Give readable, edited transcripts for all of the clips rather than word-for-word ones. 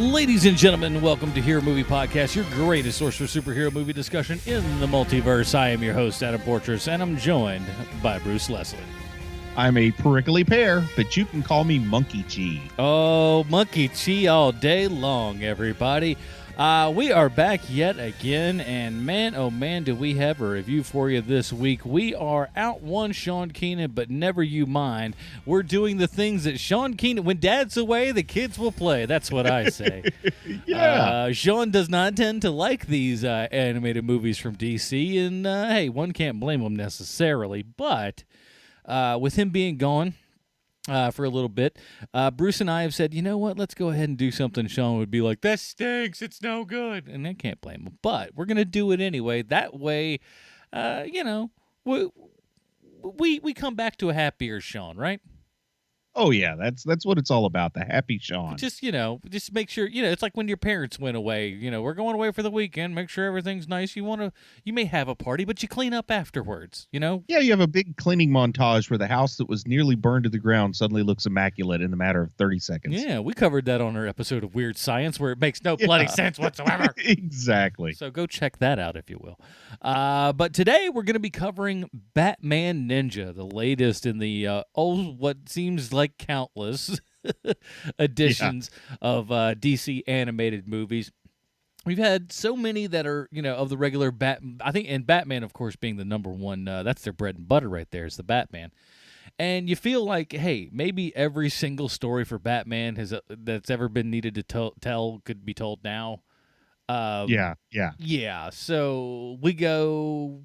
Ladies and gentlemen, welcome to Hero Movie Podcast, your greatest source for superhero movie discussion in the multiverse. I am your host, Adam Portrais, and I'm joined by Bruce Leslie. I'm a prickly pear, but you can call me Monkey Chi. Oh, Monkey Chi all day long, everybody. We are back yet again, and man, oh man, do we have a review for you this week. We are out one Sean Keenan, but never you mind. We're doing the things that Sean Keenan, when Dad's away, the kids will play. That's what I say. Yeah. Sean does not tend to like these animated movies from DC, and hey, one can't blame him necessarily, but with him being gone for a little bit, Bruce and I have said, you know what, let's go ahead and do something Sean would be like, that stinks, it's no good, and I can't blame him, but we're going to do it anyway. That way, we come back to a happier Sean, right? Oh, yeah, that's what it's all about, the happy Sean. Just make sure, it's like when your parents went away, we're going away for the weekend, make sure everything's nice. You may have a party, but you clean up afterwards, Yeah, you have a big cleaning montage where the house that was nearly burned to the ground suddenly looks immaculate in a matter of 30 seconds. Yeah, we covered that on our episode of Weird Science where it makes no bloody sense whatsoever. Exactly. So go check that out if you will. But today we're going to be covering Batman Ninja, the latest in the what seems like countless editions of DC animated movies. We've had so many that are, of the regular I think, and Batman, of course, being the number one, that's their bread and butter right there, is the Batman. And you feel like, hey, maybe every single story for Batman that's ever been needed to tell could be told now. Yeah. So we go,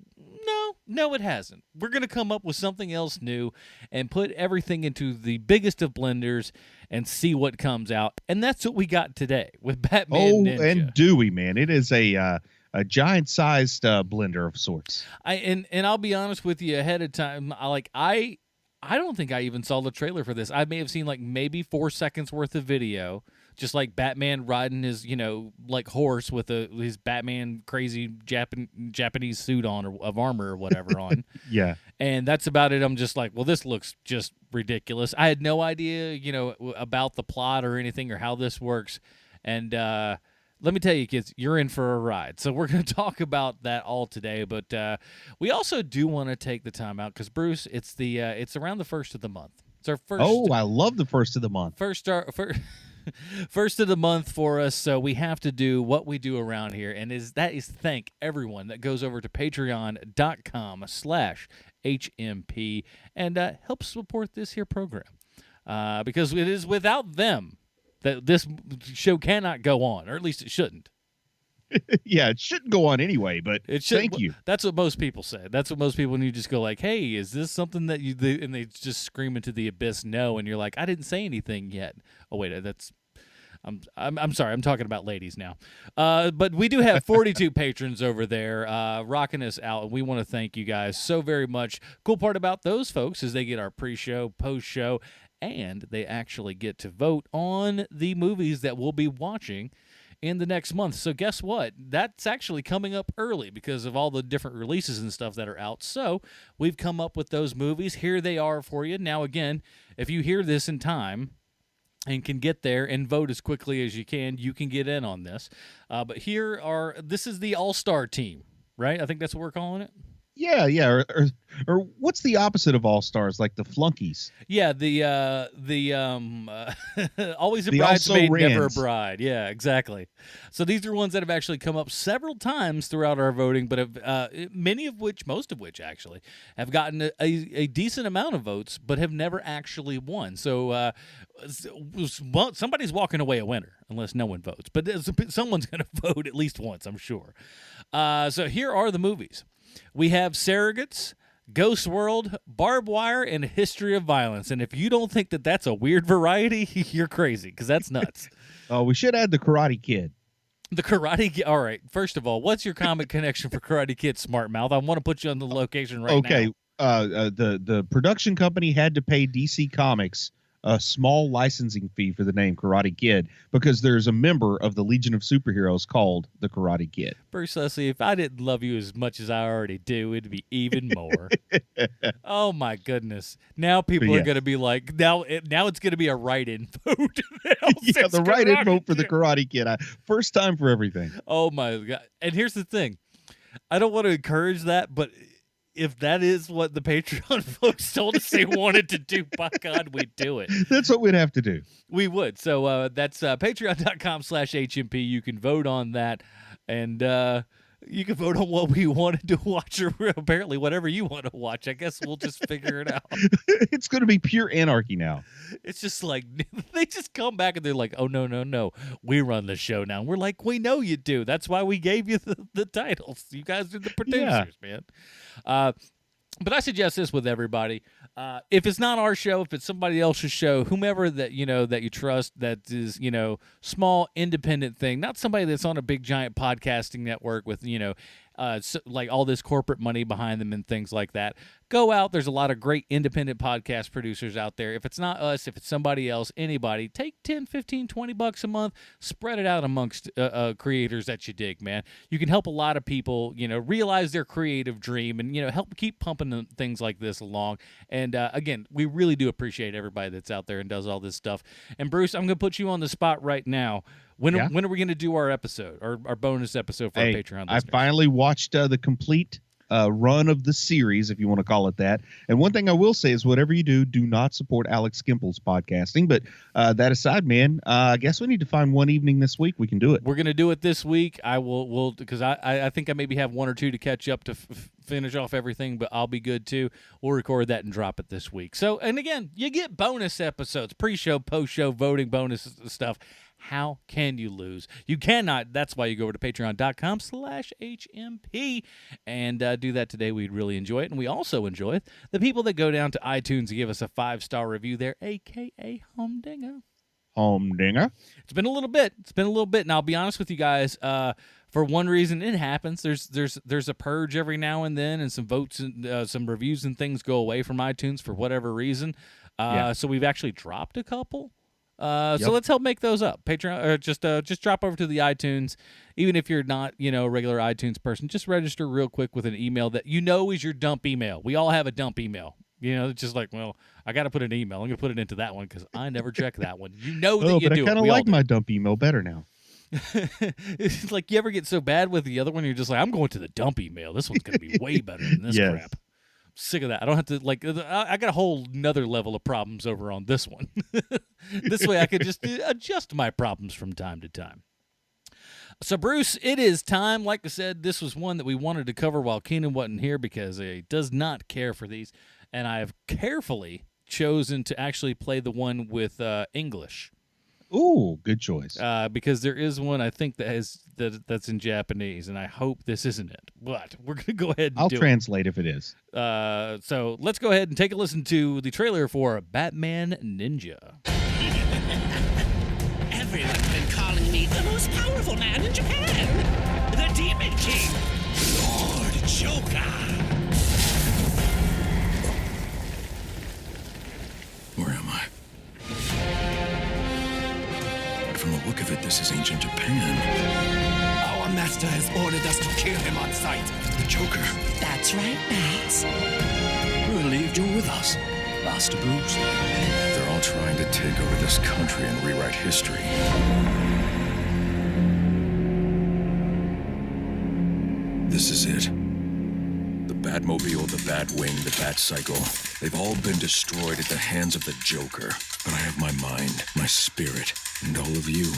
no, it hasn't. We're going to come up with something else new and put everything into the biggest of blenders and see what comes out. And that's what we got today with Batman Ninja. And Dewey, man. It is a giant-sized blender of sorts. And I'll be honest with you ahead of time. I don't think I even saw the trailer for this. I may have seen maybe 4 seconds worth of video. Just like Batman riding his, horse with his Batman crazy Japanese suit on of armor or whatever on. Yeah. And that's about it. I'm just like, well, this looks just ridiculous. I had no idea, about the plot or anything or how this works. And let me tell you, kids, you're in for a ride. So we're going to talk about that all today. But we also do want to take the time out because, Bruce, it's around the first of the month. It's our first. Oh, I love the first of the month. First of the month for us, so we have to do what we do around here, and that is thank everyone that goes over to patreon.com/HMP and helps support this here program. Because it is without them that this show cannot go on, or at least it shouldn't. Yeah, it shouldn't go on anyway, but thank you. That's what most people say. That's what most people, when you just go like, hey, is this something that you do? And they just scream into the abyss, no. And you're like, I didn't say anything yet. Oh, wait, I'm sorry. I'm talking about ladies now. But we do have 42 patrons over there rocking us out, and we want to thank you guys so very much. Cool part about those folks is they get our pre-show, post-show, and they actually get to vote on the movies that we'll be watching in the next month. So guess what? That's actually coming up early because of all the different releases and stuff that are out. So we've come up with those movies. Here they are for you. Now, again, if you hear this in time and can get there and vote as quickly as you can get in on this. But this is the all-star team, right? I think that's what we're calling it. Yeah, or what's the opposite of all stars, like the flunkies? Yeah, the always a bridesmaid, never a bride. Yeah, exactly. So these are ones that have actually come up several times throughout our voting, but have most of which actually have gotten a decent amount of votes, but have never actually won. So somebody's walking away a winner unless no one votes, but someone's going to vote at least once, I'm sure. So here are the movies. We have Surrogates, Ghost World, Barbed Wire, and History of Violence. And if you don't think that that's a weird variety, you're crazy, because that's nuts. Oh, we should add the Karate Kid. The Karate Kid. All right. First of all, what's your comic connection for Karate Kid, Smart Mouth? I want to put you on the location right now. Okay. The production company had to pay DC Comics a small licensing fee for the name Karate Kid because there's a member of the Legion of Superheroes called the Karate Kid. Bruce Leslie, if I didn't love you as much as I already do, it'd be even more. Oh my goodness! Now people are going to be like, now it's going to be a write-in vote. Yeah, the write-in vote for the Karate Kid. First time for everything. Oh my God! And here's the thing, I don't want to encourage that, but if that is what the Patreon folks told us they wanted to do, by God, we'd do it. That's what we'd have to do. We would. So that's patreon.com/HMP. You can vote on that, and you can vote on what we wanted to watch, or apparently whatever you want to watch. I guess we'll just figure it out. It's going to be pure anarchy now. It's just like they just come back and they're like, oh, no. We run the show now. And we're like, we know you do. That's why we gave you the titles. You guys are the producers, man. But I suggest this with everybody. If it's not our show, if it's somebody else's show, whomever that you trust, that is, small independent thing, not somebody that's on a big giant podcasting network with, like all this corporate money behind them and things like that. Go out. There's a lot of great independent podcast producers out there. If it's not us, if it's somebody else, anybody, take 10, 15, 20 bucks a month, spread it out amongst creators that you dig, man. You can help a lot of people, realize their creative dream and, help keep pumping things like this along. And again, we really do appreciate everybody that's out there and does all this stuff. And Bruce, I'm going to put you on the spot right now. When are we going to do our episode, our bonus episode for our Patreon listeners? I finally watched the complete run of the series, if you want to call it that. And one thing I will say is whatever you do not support Alex Skimple's podcasting. But that aside, man, I guess we need to find one evening this week we can do it. We're going to do it this week. I will because I think I maybe have one or two to catch up to finish off everything, but I'll be good too. We'll record that and drop it this week. So, and again, you get bonus episodes, pre-show, post-show, voting bonus stuff. How can you lose? You cannot. That's why you go over to patreon.com/HMP and do that today. We'd really enjoy it. And we also enjoy it. The people that go down to iTunes and give us a 5-star review there, a.k.a. Humdinger. Humdinger. It's been a little bit. And I'll be honest with you guys. For one reason, it happens. There's a purge every now and then, and some votes and some reviews and things go away from iTunes for whatever reason. So we've actually dropped a couple. So let's help make those up. Patreon, or just drop over to the iTunes. Even if you're not, a regular iTunes person, just register real quick with an email that is your dump email. We all have a dump email. It's just like, well, I got to put an email. I'm going to put it into that one because I never check that one. That you do. But I kind of like my dump email better now. It's like you ever get so bad with the other one, you're just like, I'm going to the dump email. This one's going to be way better than this crap. Sick of that. I don't have to I got a whole nother level of problems over on this one. This way I could just adjust my problems from time to time. So Bruce, it is time. Like I said, this was one that we wanted to cover while Keenan wasn't here because he does not care for these. And I have carefully chosen to actually play the one with English. Ooh, good choice. Because there is one I think that's in Japanese, and I hope this isn't it. But we're gonna go ahead and I'll translate if it is. So let's go ahead and take a listen to the trailer for Batman Ninja. Everyone's been calling me the most powerful man in Japan, the Demon King, Lord Joker. Where am I? From the look of it, this is ancient Japan. Our master has ordered us to kill him on sight. The Joker. That's right, Bats. We're relieved you're with us, Master Bruce. They're all trying to take over this country and rewrite history. This is it. The Batmobile, the Batwing, the Batcycle. They've all been destroyed at the hands of the Joker. But I have my mind, my spirit, and all of you.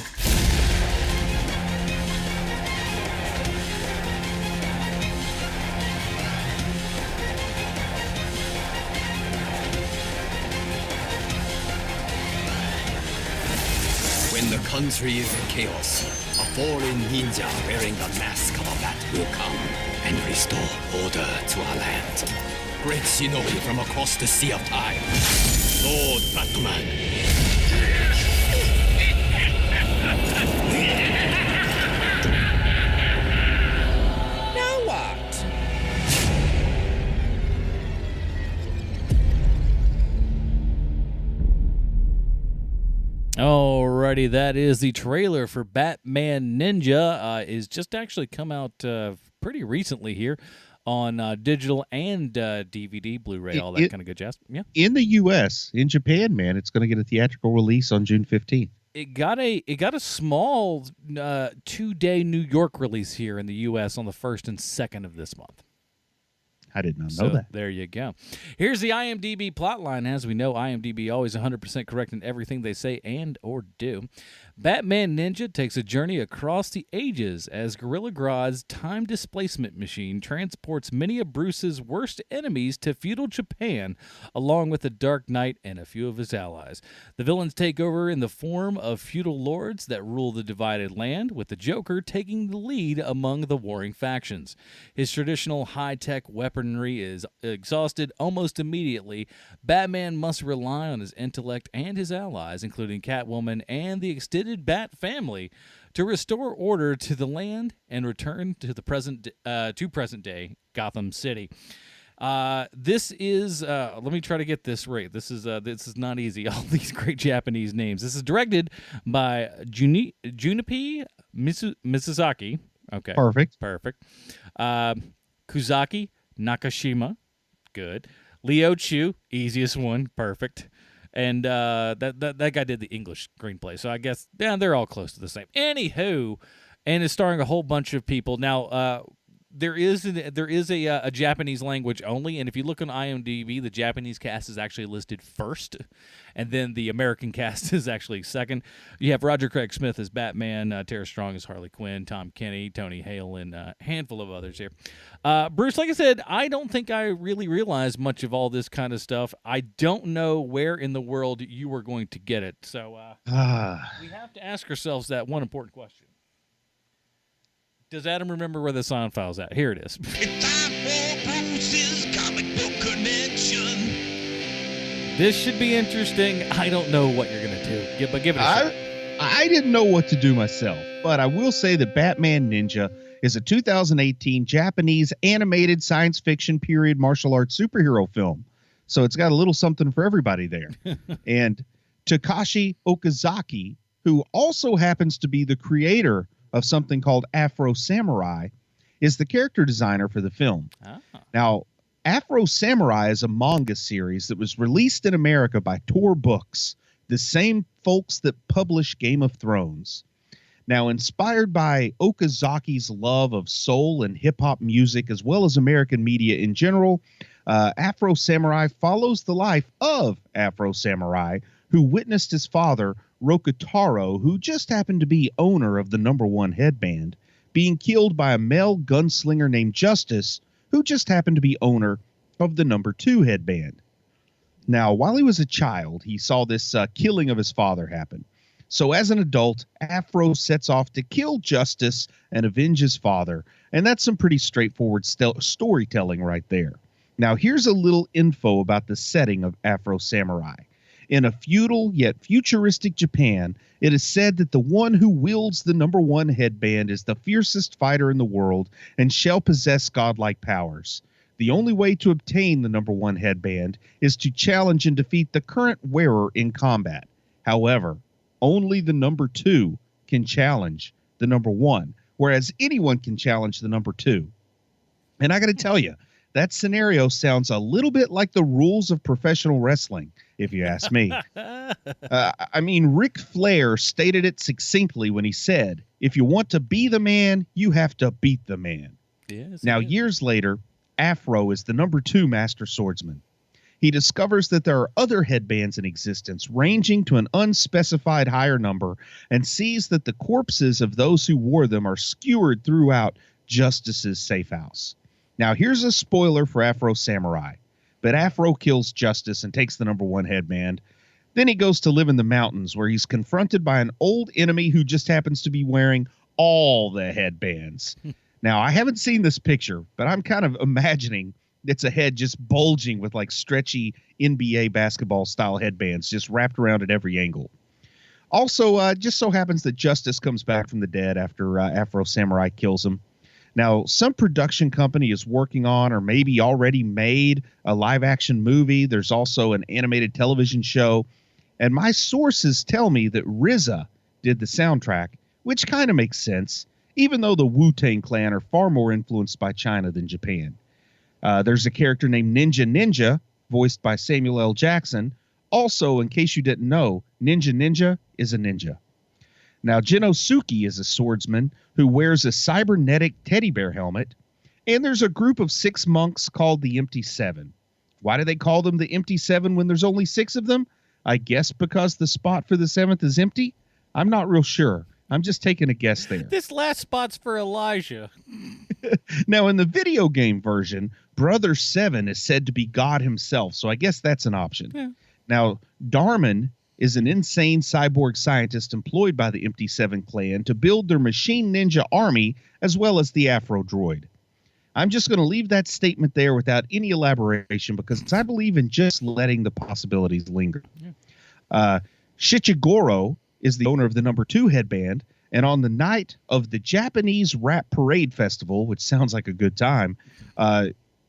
When the country is in chaos, a fallen ninja wearing the mask of a bat will come and restore order to our land. Great shinobi from across the sea of time, Lord Batman. Now what? Alrighty, that is the trailer for Batman Ninja. Is just actually come out pretty recently here on digital and DVD, Blu-ray, all that kind of good jazz. Yeah. In the U.S., in Japan, man, it's going to get a theatrical release on June 15th. It got a small 2-day New York release here in the U.S. on the 1st and 2nd of this month. I did not know that. There you go. Here's the IMDb plotline. As we know, IMDb always 100% correct in everything they say and or do. Batman Ninja takes a journey across the ages as Gorilla Grodd's time displacement machine transports many of Bruce's worst enemies to feudal Japan, along with the Dark Knight and a few of his allies. The villains take over in the form of feudal lords that rule the divided land, with the Joker taking the lead among the warring factions. His traditional high-tech weaponry is exhausted almost immediately. Batman must rely on his intellect and his allies, including Catwoman and the extended Bat family, to restore order to the land and return to the present day Gotham City. This is let me try to get this right. This is not easy. All these great Japanese names. This is directed by Junichi Misazaki. Okay, perfect. Kuzaki Nakashima, good. Leo Chu, easiest one, perfect. And that guy did the English screenplay, so I guess they're all close to the same. Anywho, and it's starring a whole bunch of people. Now, there is a Japanese language only, and if you look on IMDb, the Japanese cast is actually listed first, and then the American cast is actually second. You have Roger Craig Smith as Batman, Tara Strong as Harley Quinn, Tom Kenny, Tony Hale, and a handful of others here. Bruce, like I said, I don't think I really realized much of all this kind of stuff. I don't know where in the world you were going to get it, so we have to ask ourselves that one important question. Does Adam remember where the sound file's at? Here it is. It's time for Bruce's comic book connection. This should be interesting. I don't know what you're going to do, but give it a shot. I didn't know what to do myself, but I will say that Batman Ninja is a 2018 Japanese animated science fiction period martial arts superhero film. So it's got a little something for everybody there. And Takashi Okazaki, who also happens to be the creator of something called Afro Samurai, is the character designer for the film. Now, Afro Samurai is a manga series that was released in America by Tor Books, the same folks that publish Game of Thrones. Now, inspired by Okazaki's love of soul and hip-hop music, as well as American media in general, Afro Samurai follows the life of Afro Samurai, who witnessed his father, Rokotaro, who just happened to be owner of the #1 headband, being killed by a male gunslinger named Justice, who just happened to be owner of the #2 headband. Now, while he was a child, he saw this killing of his father happen. So as an adult, Afro sets off to kill Justice and avenge his father, and that's some pretty straightforward storytelling right there. Now, here's a little info about the setting of Afro Samurai. In a feudal yet futuristic Japan, it is said that the one who wields the #1 headband is the fiercest fighter in the world and shall possess godlike powers. The only way to obtain the #1 headband is to challenge and defeat the current wearer in combat. However, only the #2 can challenge the #1, whereas anyone can challenge the #2. And I got to tell you, that scenario sounds a little bit like the rules of professional wrestling, if you ask me. I mean, Ric Flair stated it succinctly when he said, if you want to be the man, you have to beat the man. Yes, now, years later, Afro is the #2 master swordsman. He discovers that there are other headbands in existence, ranging to an unspecified higher number, and sees that the corpses of those who wore them are skewered throughout Justice's safe house. Now, here's a spoiler for Afro Samurai, but Afro kills Justice and takes the #1 headband. Then he goes to live in the mountains, where he's confronted by an old enemy who just happens to be wearing all the headbands. Now, I haven't seen this picture, but I'm kind of imagining it's a head just bulging with like stretchy NBA basketball style headbands just wrapped around at every angle. Also, just so happens that Justice comes back from the dead after Afro Samurai kills him. Now, some production company is working on or maybe already made a live-action movie. There's also an animated television show. And my sources tell me that RZA did the soundtrack, which kind of makes sense, even though the Wu-Tang Clan are far more influenced by China than Japan. There's a character named Ninja Ninja, voiced by Samuel L. Jackson. Also, in case you didn't know, Ninja Ninja is a ninja. Now, Genosuke is a swordsman who wears a cybernetic teddy bear helmet, and there's a group of 6 monks called the Empty Seven. Why do they call them the Empty Seven when there's only 6 of them? I guess because the spot for the 7th is empty? I'm not real sure. I'm just taking a guess there. This last spot's for Elijah. Now, in the video game version, Brother 7 is said to be God himself, so I guess that's an option. Yeah. Now, Darman is an insane cyborg scientist employed by the Empty Seven clan to build their machine ninja army as well as the Afro droid. I'm just going to leave that statement there without any elaboration because I believe in just letting the possibilities linger. Shichigoro is the owner of the number 2 headband, and on the night of the Japanese Rap Parade Festival, which sounds like a good time,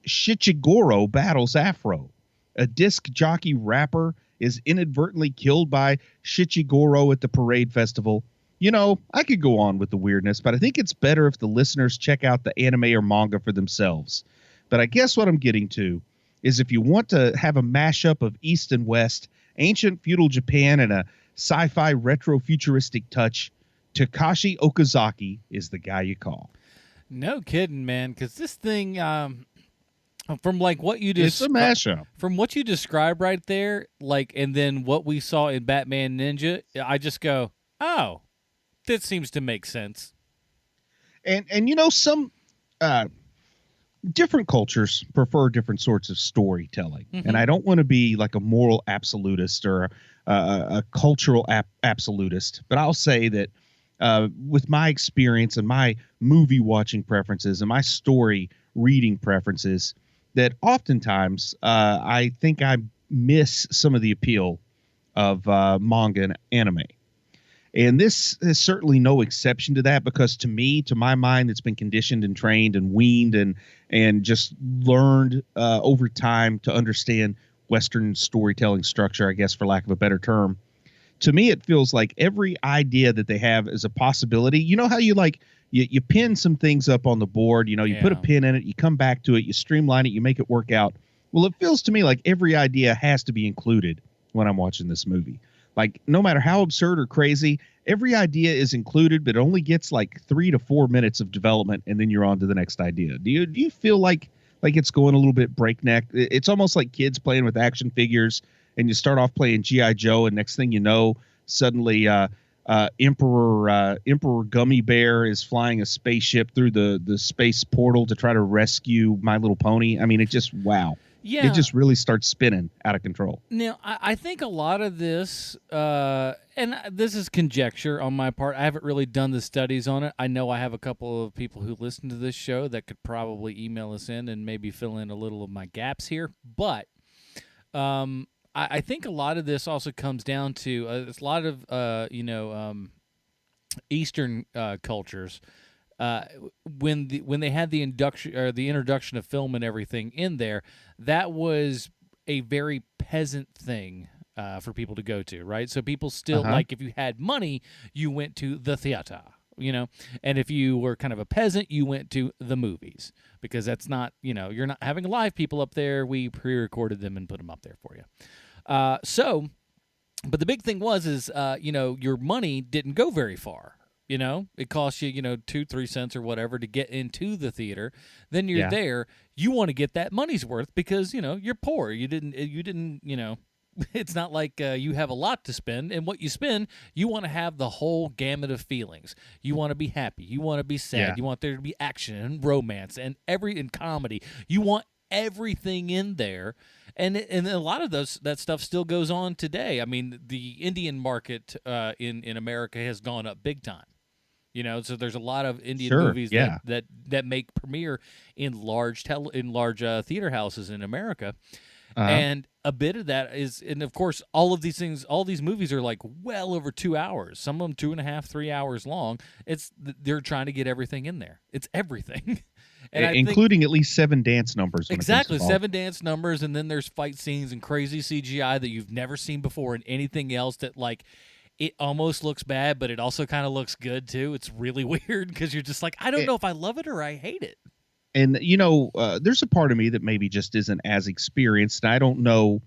Shichigoro battles Afro. A disc jockey rapper is inadvertently killed by Shichigoro at the parade festival. You know, I could go on with the weirdness, but I think it's better if the listeners check out the anime or manga for themselves. But I guess what I'm getting to is if you want to have a mashup of East and West, ancient feudal Japan, and a sci-fi retro-futuristic touch, Takashi Okazaki is the guy you call. No kidding, man, because this thing... from like what you just it's a mashup. From what you described right there, like, and then what we saw in Batman Ninja, I just go, oh, that seems to make sense. And you know, some different cultures prefer different sorts of storytelling, and I don't want to be like a moral absolutist or a cultural absolutist, but I'll say that with my experience and my movie watching preferences and my story reading preferences, that oftentimes I think I miss some of the appeal of manga and anime. And this is certainly no exception to that because to me, to my mind, it's been conditioned and trained and weaned and just learned over time to understand Western storytelling structure, I guess, for lack of a better term. To me, it feels like every idea that they have is a possibility. You know how you like... You pin some things up on the board, you know, you put a pin in it, you come back to it, you streamline it, you make it work out. Well, it feels to me like every idea has to be included when I'm watching this movie. Like, no matter how absurd or crazy, every idea is included, but it only gets like 3 to 4 minutes of development, and then you're on to the next idea. Do you feel like it's going a little bit breakneck? It's almost like kids playing with action figures, and you start off playing G.I. Joe, and next thing you know, suddenly Emperor Gummy Bear is flying a spaceship through the space portal to try to rescue My Little Pony. I mean, it just, wow. Yeah. It just really starts spinning out of control. Now, I think a lot of this, and this is conjecture on my part. I haven't really done the studies on it. I know I have a couple of people who listen to this show that could probably email us in and maybe fill in a little of my gaps here. But I think a lot of this also comes down to a lot of Eastern cultures. When they had the introduction of film and everything in there, that was a very peasant thing for people to go to, right? So people still like, if you had money, you went to the theater, you know, and if you were kind of a peasant, you went to the movies because that's not, you know, you're not having live people up there. We pre-recorded them and put them up there for you. But the big thing is your money didn't go very far. You know, it costs you, 2-3 cents or whatever to get into the theater. Then you're there. You want to get that money's worth because, you're poor. You didn't, it's not like you have a lot to spend. And what you spend, you want to have the whole gamut of feelings. You want to be happy. You want to be sad. Yeah. You want there to be action and romance and comedy. You want everything in there. And a lot of that stuff still goes on today. I mean, the Indian market in America has gone up big time. So there's a lot of Indian movies that make premiere in large theater houses in America. And a bit of that is, and of course, all these movies are like well over 2 hours. Some of them 2.5, 3 hours long. They're trying to get everything in there. It's everything. And including at least 7 dance numbers. Exactly, 7 dance numbers, and then there's fight scenes and crazy CGI that you've never seen before, and anything else that like it almost looks bad, but it also kind of looks good too. It's really weird because you're just like, I don't know if I love it or I hate it. And there's a part of me that maybe just isn't as experienced, and I don't know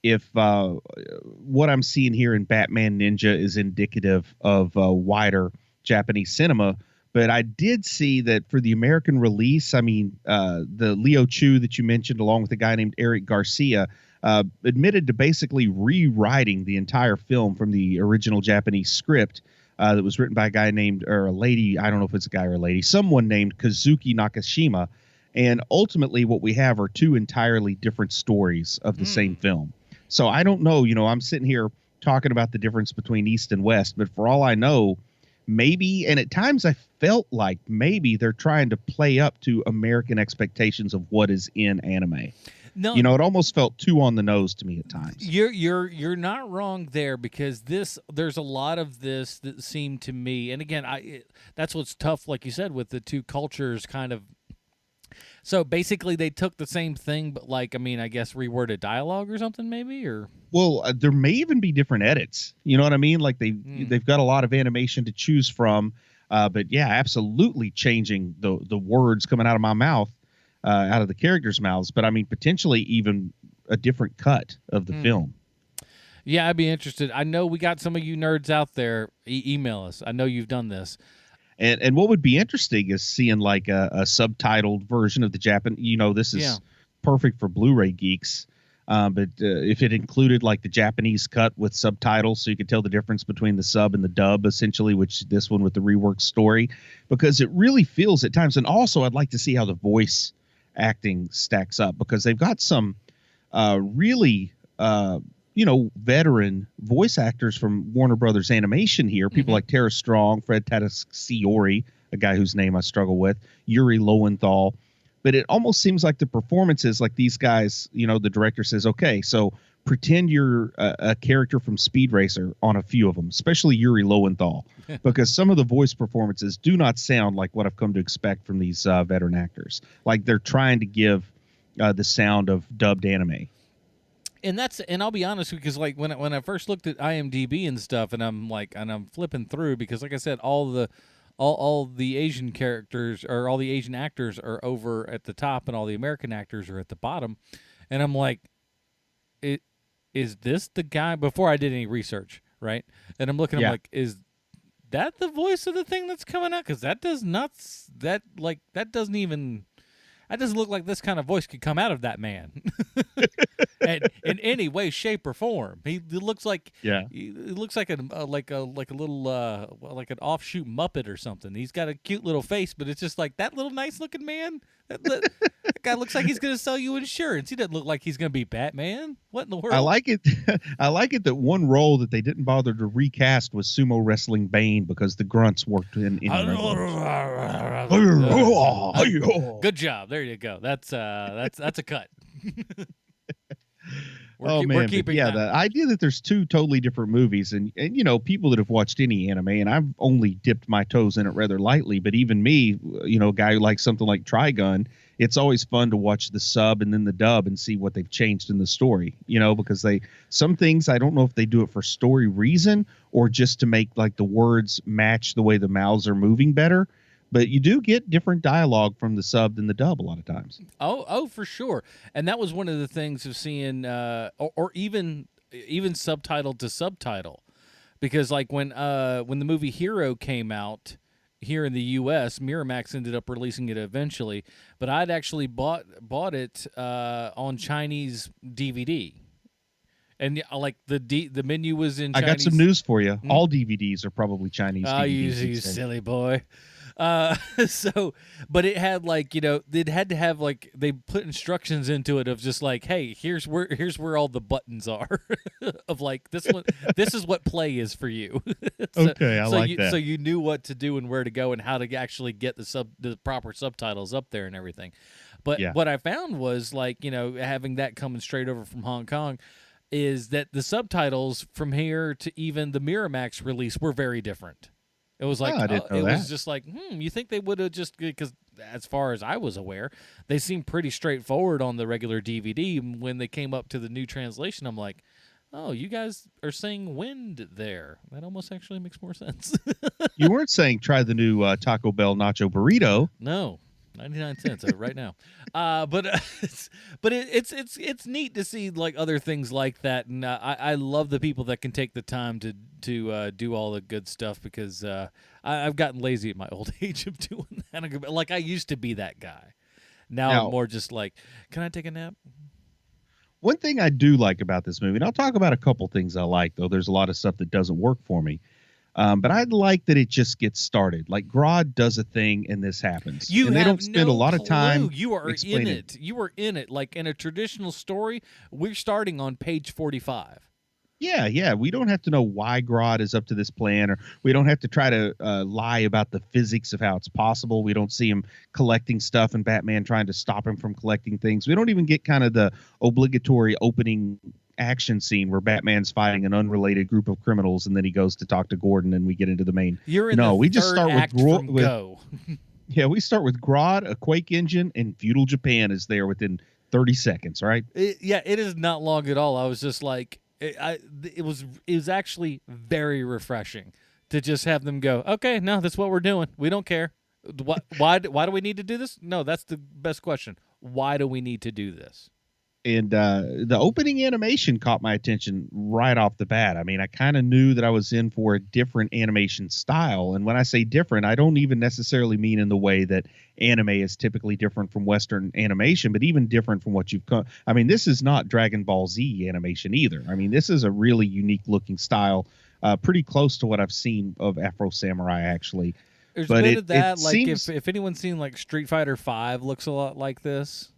if what I'm seeing here in Batman Ninja is indicative of wider Japanese cinema. But I did see that for the American release, I mean, the Leo Chu that you mentioned, along with a guy named Eric Garcia, admitted to basically rewriting the entire film from the original Japanese script that was written by a guy named, or a lady, I don't know if it's a guy or a lady, someone named Kazuki Nakashima. And ultimately what we have are 2 entirely different stories of the same film. So I don't know, I'm sitting here talking about the difference between East and West, but for all I know, maybe, and at times I felt like maybe they're trying to play up to American expectations of what is in anime. No, it almost felt too on the nose to me at times. You're not wrong there, because there's a lot of this that seemed to me, and again, that's what's tough, like you said, with the 2 cultures kind of. So basically, they took the same thing, but I guess reworded dialogue or something, maybe, or. Well, there may even be different edits. You know what I mean? Like they've got a lot of animation to choose from, but yeah, absolutely changing the words coming out of my mouth, out of the characters' mouths. But I mean, potentially even a different cut of the film. Yeah, I'd be interested. I know we got some of you nerds out there. Email us. I know you've done this. And what would be interesting is seeing like a subtitled version of the Japan. This is perfect for Blu-ray geeks. But if it included like the Japanese cut with subtitles, so you could tell the difference between the sub and the dub, essentially, which this one with the reworked story, because it really feels at times. And also, I'd like to see how the voice acting stacks up, because they've got some really veteran voice actors from Warner Brothers Animation here. People like Tara Strong, Fred Tatasciore, a guy whose name I struggle with, Yuri Lowenthal. But it almost seems like the performances, like these guys, the director says, okay, so pretend you're a character from Speed Racer on a few of them, especially Yuri Lowenthal, because some of the voice performances do not sound like what I've come to expect from these veteran actors. Like they're trying to give the sound of dubbed anime. And I'll be honest, because like when I first looked at IMDb and stuff, and I'm flipping through, because like I said, all the Asian characters, or all the Asian actors, are over at the top, and all the American actors are at the bottom, and I'm like, is this the guy? Before I did any research, right? And I'm looking, I'm like, is that the voice of the thing that's coming out? Because that doesn't look like this kind of voice could come out of that man. And in any way, shape, or form. He looks like he looks like a little like an offshoot Muppet or something. He's got a cute little face, but it's just like that little nice looking man. That guy looks like he's going to sell you insurance. He doesn't look like he's going to be Batman. What in the world? I like it. I like it that one role that they didn't bother to recast was sumo wrestling Bane, because the grunts worked in. Good job. There you go. That's a cut. We're keeping the idea that there's 2 totally different movies, and people that have watched any anime, and I've only dipped my toes in it rather lightly, but even me, a guy who likes something like Trigun, it's always fun to watch the sub and then the dub and see what they've changed in the story, because some things, I don't know if they do it for story reason or just to make like the words match the way the mouths are moving better. But you do get different dialogue from the sub than the dub a lot of times. Oh, for sure. And that was one of the things of seeing, or even subtitle to subtitle, because like when the movie Hero came out here in the U.S., Miramax ended up releasing it eventually, but I'd actually bought it on Chinese DVD. And like the menu was in Chinese. I got some news for you. All DVDs are probably Chinese DVDs. You silly boy. But it had like, it had to have like, they put instructions into it of just like, hey, here's where all the buttons are of like this one. This is what play is for you. Okay, I like that. So you knew what to do and where to go and how to actually get the proper subtitles up there and everything. But what I found was like, having that coming straight over from Hong Kong, is that the subtitles from here to even the Miramax release were very different. It was like, was just like, you think they would have just, because as far as I was aware. They seemed pretty straightforward on the regular DVD. When they came up to the new translation, I'm like, oh, you guys are saying wind there. That almost actually makes more sense. You weren't saying try the new Taco Bell nacho burrito. No, 99 cents right now. But it's neat to see like other things like that, and I love the people that can take the time to do all the good stuff, because I've gotten lazy at my old age of doing that. Like, I used to be that guy. Now I'm more just like, can I take a nap? One thing I do like about this movie, and I'll talk about a couple things I like, though there's a lot of stuff that doesn't work for me. But I like that it just gets started. Like, Grodd does a thing and this happens. And they don't spend a lot of time. You are in it. You are in it. Like, in a traditional story, we're starting on page 45. Yeah. We don't have to know why Grodd is up to this plan, or we don't have to try to lie about the physics of how it's possible. We don't see him collecting stuff and Batman trying to stop him from collecting things. We don't even get kind of the obligatory opening action scene where Batman's fighting an unrelated group of criminals and then he goes to talk to Gordon and we get into the main. We just start with go. Yeah, we start with Grodd, a Quake engine, and feudal Japan is there within 30 seconds, right? It is not long at all. I was just like, it was actually very refreshing to just have them go, okay, no, that's what we're doing. We don't care. Why do we need to do this? No, that's the best question. Why do we need to do this? And the opening animation caught my attention right off the bat. I mean, I kind of knew that I was in for a different animation style. And when I say different, I don't even necessarily mean in the way that anime is typically different from Western animation, but even different from what you've come. I mean, this is not Dragon Ball Z animation either. I mean, this is a really unique looking style, pretty close to what I've seen of Afro Samurai, actually. There's a bit of that. Like, if anyone's seen like Street Fighter V looks a lot like this.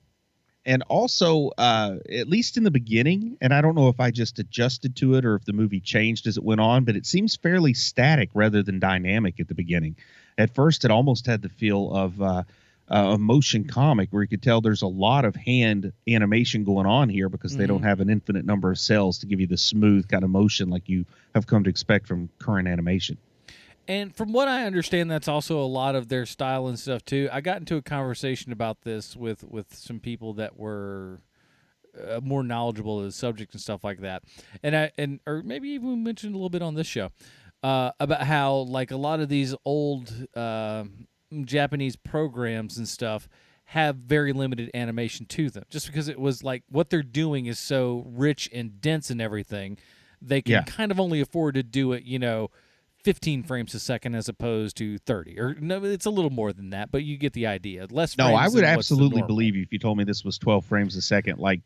And also, at least in the beginning, and I don't know if I just adjusted to it or if the movie changed as it went on, but it seems fairly static rather than dynamic at the beginning. At first, it almost had the feel of a motion comic where you could tell there's a lot of hand animation going on here because they don't have an infinite number of cells to give you the smooth kind of motion like you have come to expect from current animation. And from what I understand, that's also a lot of their style and stuff, too. I got into a conversation about this with some people that were more knowledgeable of the subject and stuff like that. Or maybe even we mentioned a little bit on this show about how, like, a lot of these old Japanese programs and stuff have very limited animation to them. Just because it was, like, what they're doing is so rich and dense and everything, they can kind of only afford to do it, 15 frames a second as opposed to 30, or no, it's a little more than that, but you get the idea. Less. No, I would absolutely believe you if you told me this was 12 frames a second, like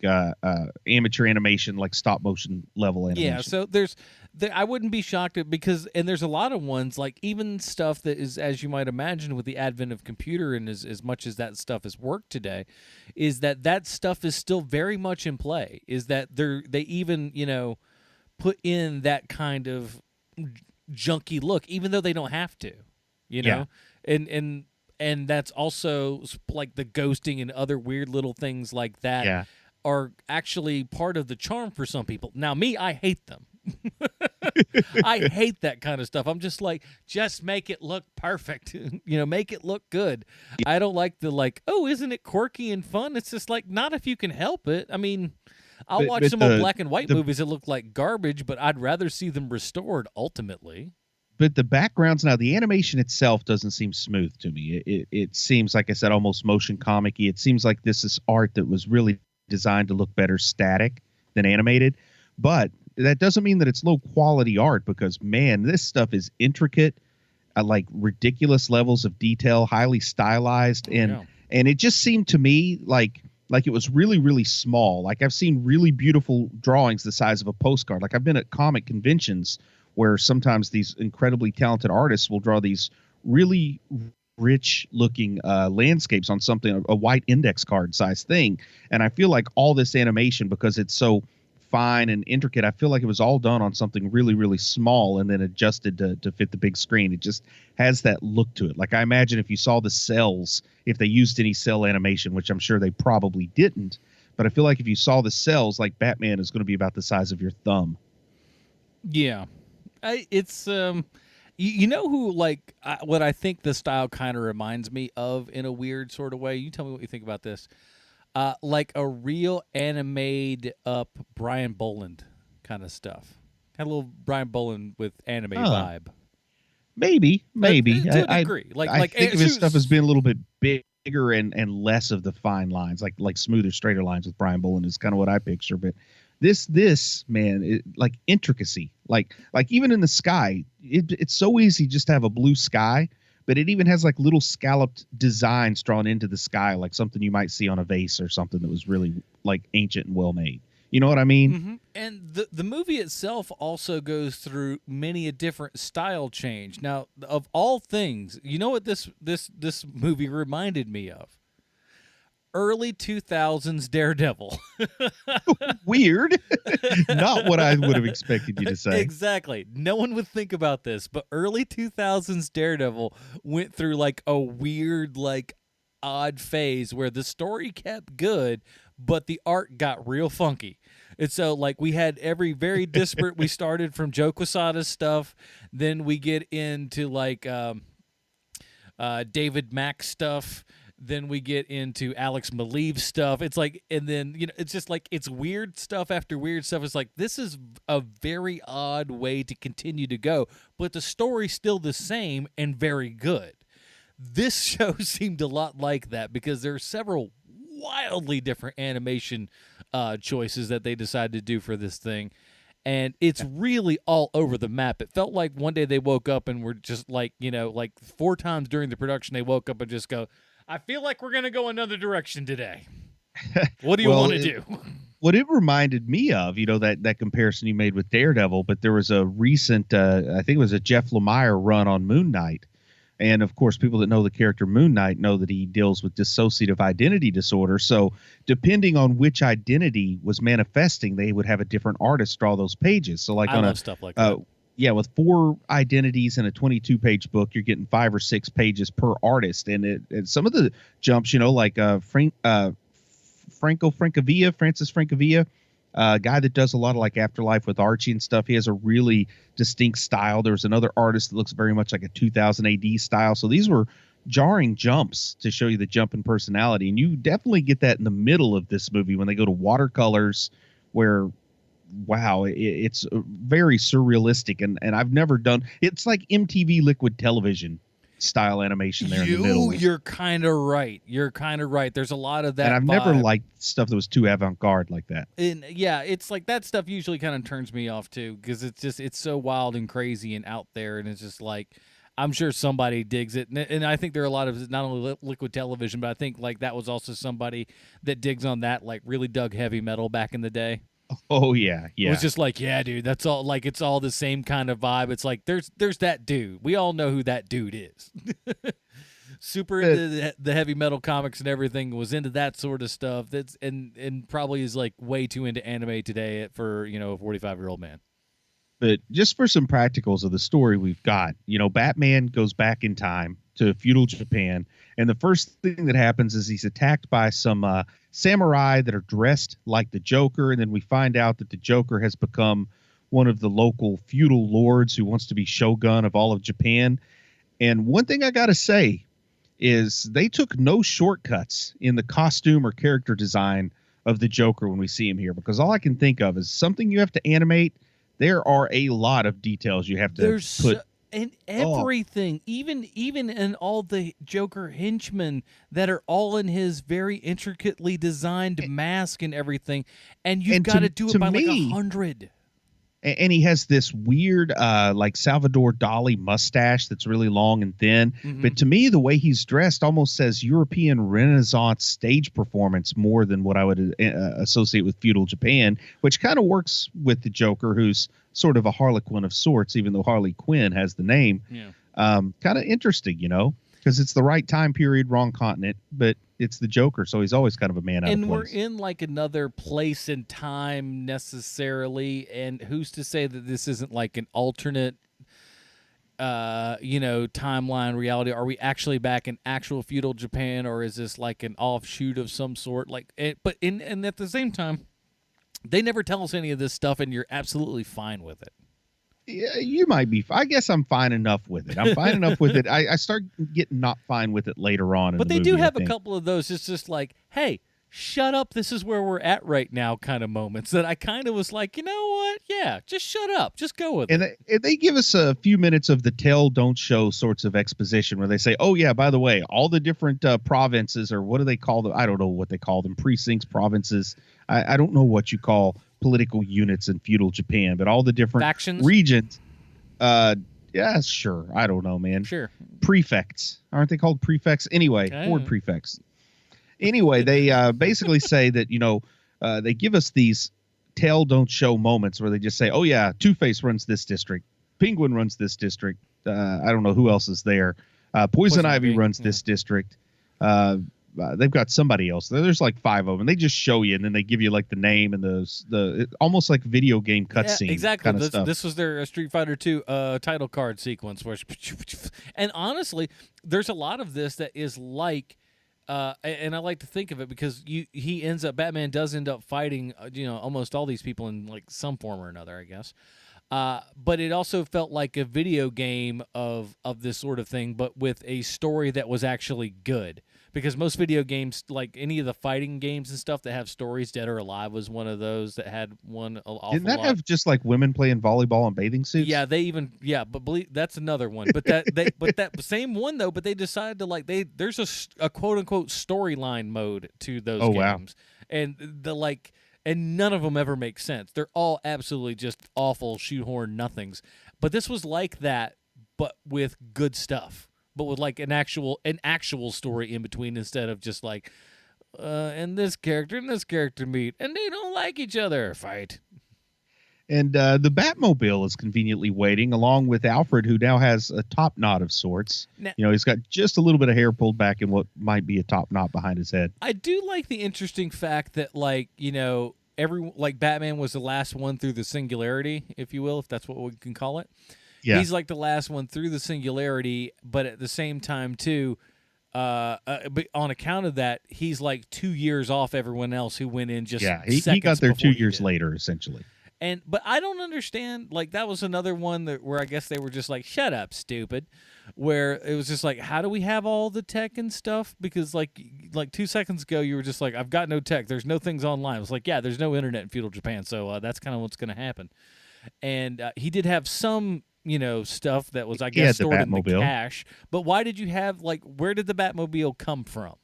amateur animation, like stop motion level animation. Yeah, so I wouldn't be shocked because there's a lot of ones, like even stuff that is, as you might imagine, with the advent of computer and as much as that stuff has worked today, is that stuff is still very much in play. Is that they even put in that kind of junky look, even though they don't have to, know, and that's also like the ghosting and other weird little things like that are actually part of the charm for some people. Now, me, I hate them. I hate that kind of stuff. I'm just like, just make it look perfect, make it look good. I don't like the oh, isn't it quirky and fun? It's just like, not if you can help it. I mean, I'll watch some old black and white movies that look like garbage, but I'd rather see them restored ultimately. But the backgrounds now, the animation itself doesn't seem smooth to me. It seems, like I said, almost motion comic-y. It seems like this is art that was really designed to look better static than animated. But that doesn't mean that it's low-quality art because, man, this stuff is intricate, like ridiculous levels of detail, highly stylized. And it just seemed to me like it was really, really small. Like, I've seen really beautiful drawings the size of a postcard. Like, I've been at comic conventions where sometimes these incredibly talented artists will draw these really rich looking landscapes on something, a white index card size thing. And I feel like all this animation, because it's so fine and intricate, I feel like it was all done on something really, really small and then adjusted to fit the big screen. It just has that look to it. Like, I imagine if you saw the cells, if they used any cell animation, which I'm sure they probably didn't, but I feel like if you saw the cells, like Batman is going to be about the size of your thumb. Yeah. It's You know who, like, what I think the style kind of reminds me of in a weird sort of way? You tell me what you think about this. Like a real animated up Brian Boland kind of stuff. Had a little Brian Boland with anime vibe. Maybe. To a degree. I think of his stuff as being a little bit bigger and less of the fine lines, like smoother, straighter lines with Brian Boland is kind of what I picture. But this man, like intricacy, like even in the sky, it's so easy just to have a blue sky, but it even has like little scalloped designs drawn into the sky, like something you might see on a vase or something that was really like ancient and well made. You know what I mean? Mm-hmm. And the movie itself also goes through many a different style change. Now, of all things, you know what this movie reminded me of? Early 2000s Daredevil. Weird. Not what I would have expected you to say. Exactly. No one would think about this, but early 2000s Daredevil went through like a weird, like odd phase where the story kept good, but the art got real funky. And so, like, we had every very disparate. We started from Joe Quesada's stuff, then we get into like David Mack stuff. Then we get into Alex Maleev's stuff. It's like, and then, you know, it's just like, it's weird stuff after weird stuff. It's like, this is a very odd way to continue to go, but the story's still the same and very good. This show seemed a lot like that because there are several wildly different animation choices that they decided to do for this thing. And it's really all over the map. It felt like one day they woke up and were just like, you know, like 4 times during the production, they woke up and just go, I feel like we're going to go another direction today. What do you want to do? What it reminded me of, you know, that comparison you made with Daredevil, but there was a recent, I think it was a Jeff Lemire run on Moon Knight. And, of course, people that know the character Moon Knight know that he deals with dissociative identity disorder. So depending on which identity was manifesting, they would have a different artist draw those pages. So like I love stuff like that. Yeah, with 4 identities in a 22-page book, you're getting 5 or 6 pages per artist. And some of the jumps, you know, like Francis Francavilla, a guy that does a lot of like Afterlife with Archie and stuff. He has a really distinct style. There's another artist that looks very much like a 2000 AD style. So these were jarring jumps to show you the jump in personality. And you definitely get that in the middle of this movie when they go to watercolors where, wow, it's very surrealistic. And I've never done, it's like MTV Liquid Television style animation there in the middle. You're kind of right. There's a lot of that. And I've never liked stuff that was too avant-garde like that. And yeah, it's like that stuff usually kind of turns me off too, because it's so wild and crazy and out there, and it's just like, I'm sure somebody digs it, and I think there are a lot of not only Liquid Television, but I think like that was also somebody that digs on that, like really dug heavy metal back in the day. Oh yeah. It was just like, yeah, dude, that's all. Like, it's all the same kind of vibe. It's like there's that dude. We all know who that dude is. Super into the heavy metal comics and everything. Was into that sort of stuff. That's and probably is like way too into anime today for, you know, a 45-year-old man. But just for some practicals of the story we've got, you know, Batman goes back in time to feudal Japan, and the first thing that happens is he's attacked by some samurai that are dressed like the Joker, and then we find out that the Joker has become one of the local feudal lords who wants to be shogun of all of Japan. And one thing I got to say is they took no shortcuts in the costume or character design of the Joker when we see him here, because all I can think of is something you have to animate. There are a lot of details you have to put. And everything, even in all the Joker henchmen that are all in his very intricately designed mask and everything, and you've got to do it by like 100. And he has this weird, like Salvador Dali mustache that's really long and thin. Mm-hmm. But to me, the way he's dressed almost says European Renaissance stage performance more than what I would associate with feudal Japan, which kind of works with the Joker, who's sort of a Harlequin of sorts, even though Harley Quinn has the name. Yeah. Kind of interesting, you know, because it's the right time period, wrong continent, but it's the Joker, so he's always kind of a man out of place. And we're in like another place and time necessarily, and who's to say that this isn't like an alternate, you know, timeline reality? Are we actually back in actual feudal Japan, or is this like an offshoot of some sort? Like, and at the same time, they never tell us any of this stuff, and you're absolutely fine with it. Yeah, you might be. I guess I'm fine enough with it. I'm fine enough with it. I start getting not fine with it later on. But in the they movie, do I have a think. couple of those. It's just like, hey, shut up. This is where we're at right now kind of moments that I kind of was like, you know what? Yeah, just shut up. Just go with it. And they give us a few minutes of the tell, don't show sorts of exposition where they say, oh, yeah, by the way, all the different provinces, or what do they call them? I don't know what they call them. Precincts, provinces. I don't know what you call political units in feudal Japan, but all the different Factions? regions. Yeah, sure. I don't know, man. Sure. Prefects. Aren't they called prefects? Anyway, ward prefects. Anyway, they basically say that, they give us these tell, don't show moments where they just say, oh, yeah, Two-Face runs this district. Penguin runs this district. I don't know who else is there. Poison Ivy runs this district. They've got somebody else. There's like 5 of them. They just show you, and then they give you like the name and almost like video game cutscene. Yeah, exactly. Kind of stuff. This was their Street Fighter 2 title card sequence. And honestly, there's a lot of this that is like, and I like to think of it because Batman does end up fighting, almost all these people in like some form or another, I guess. But it also felt like a video game of this sort of thing, but with a story that was actually good. Because most video games, like any of the fighting games and stuff that have stories, Dead or Alive was one of those that had one awful Didn't that lot. have just like women playing volleyball in bathing suits? Yeah, but that's another one. But that same one though. But they decided to there's a quote unquote storyline mode to those games, wow. and none of them ever make sense. They're all absolutely just awful shoehorn nothings. But this was like that, but with good stuff. But with like an actual story in between instead of just like, and this character meet and they don't like each other, fight. And the Batmobile is conveniently waiting along with Alfred, who now has a top knot of sorts. Now, he's got just a little bit of hair pulled back in what might be a top knot behind his head. I do like the interesting fact that Batman was the last one through the singularity, if you will, if that's what we can call it. Yeah. He's like the last one through the singularity, but at the same time, too, but on account of that, he's like 2 years off everyone else who went in just he got there 2 years later, essentially. But I don't understand, like, that was another one where I guess they were just like, shut up, stupid, where it was just like, how do we have all the tech and stuff? Because, like 2 seconds ago, you were just like, I've got no tech. There's no things online. It was like, yeah, there's no internet in feudal Japan, so that's kind of what's going to happen. And he did have some stuff that was, I guess, stored in the cache. But why did you have, where did the Batmobile come from?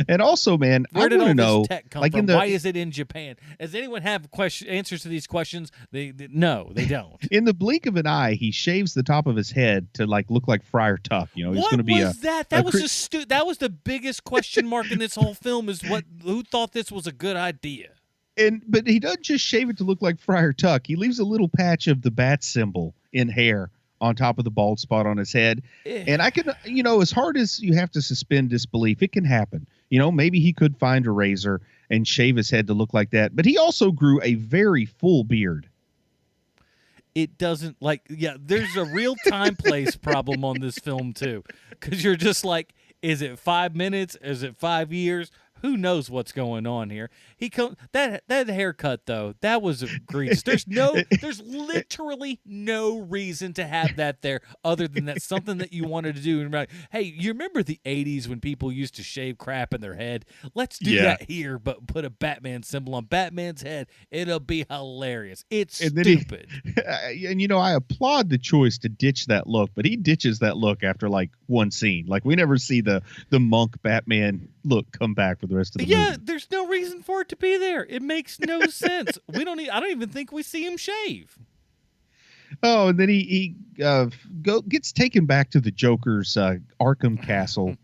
And also, man, where did all this tech come from? Why is it in Japan? Does anyone have answers to these questions? No, they don't. In the blink of an eye, he shaves the top of his head to look like Friar Tuck. He's going to be that? That was just that was the biggest question mark in this whole film. Is who thought this was a good idea? But he doesn't just shave it to look like Friar Tuck. He leaves a little patch of the bat symbol in hair on top of the bald spot on his head. And I can, as hard as you have to suspend disbelief, it can happen. Maybe he could find a razor and shave his head to look like that. But he also grew a very full beard. It doesn't there's a real time place problem on this film too. Because you're just like, is it 5 minutes? Is it 5 years? Who knows what's going on here? That haircut though, that was egregious. There's literally no reason to have that there other than that's something that you wanted to do. And like, hey, you remember the 80s when people used to shave crap in their head? Let's do that here, but put a Batman symbol on Batman's head. It'll be hilarious. It's stupid. I applaud the choice to ditch that look, but he ditches that look after one scene. We never see the monk Batman look come back for the rest of the movie. Yeah, there's no reason for it to be there. It makes no sense. I don't even think we see him shave. Oh, and then he gets taken back to the Joker's Arkham Castle,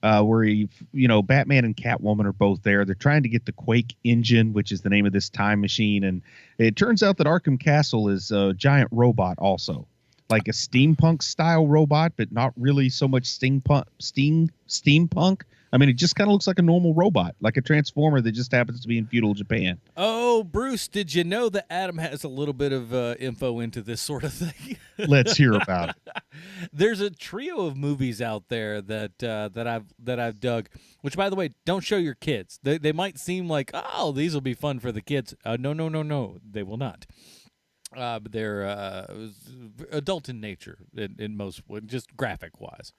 where Batman and Catwoman are both there. They're trying to get the Quake engine, which is the name of this time machine, and it turns out that Arkham Castle is a giant robot also. Like a steampunk style robot, but not really so much steampunk. I mean, it just kind of looks like a normal robot, like a transformer that just happens to be in feudal Japan. Oh, Bruce, did you know that Adam has a little bit of info into this sort of thing? Let's hear about it. There's a trio of movies out there that I've dug, which, by the way, don't show your kids. They might seem like, oh, these will be fun for the kids. No, they will not. But they're adult in nature in most, just graphic wise.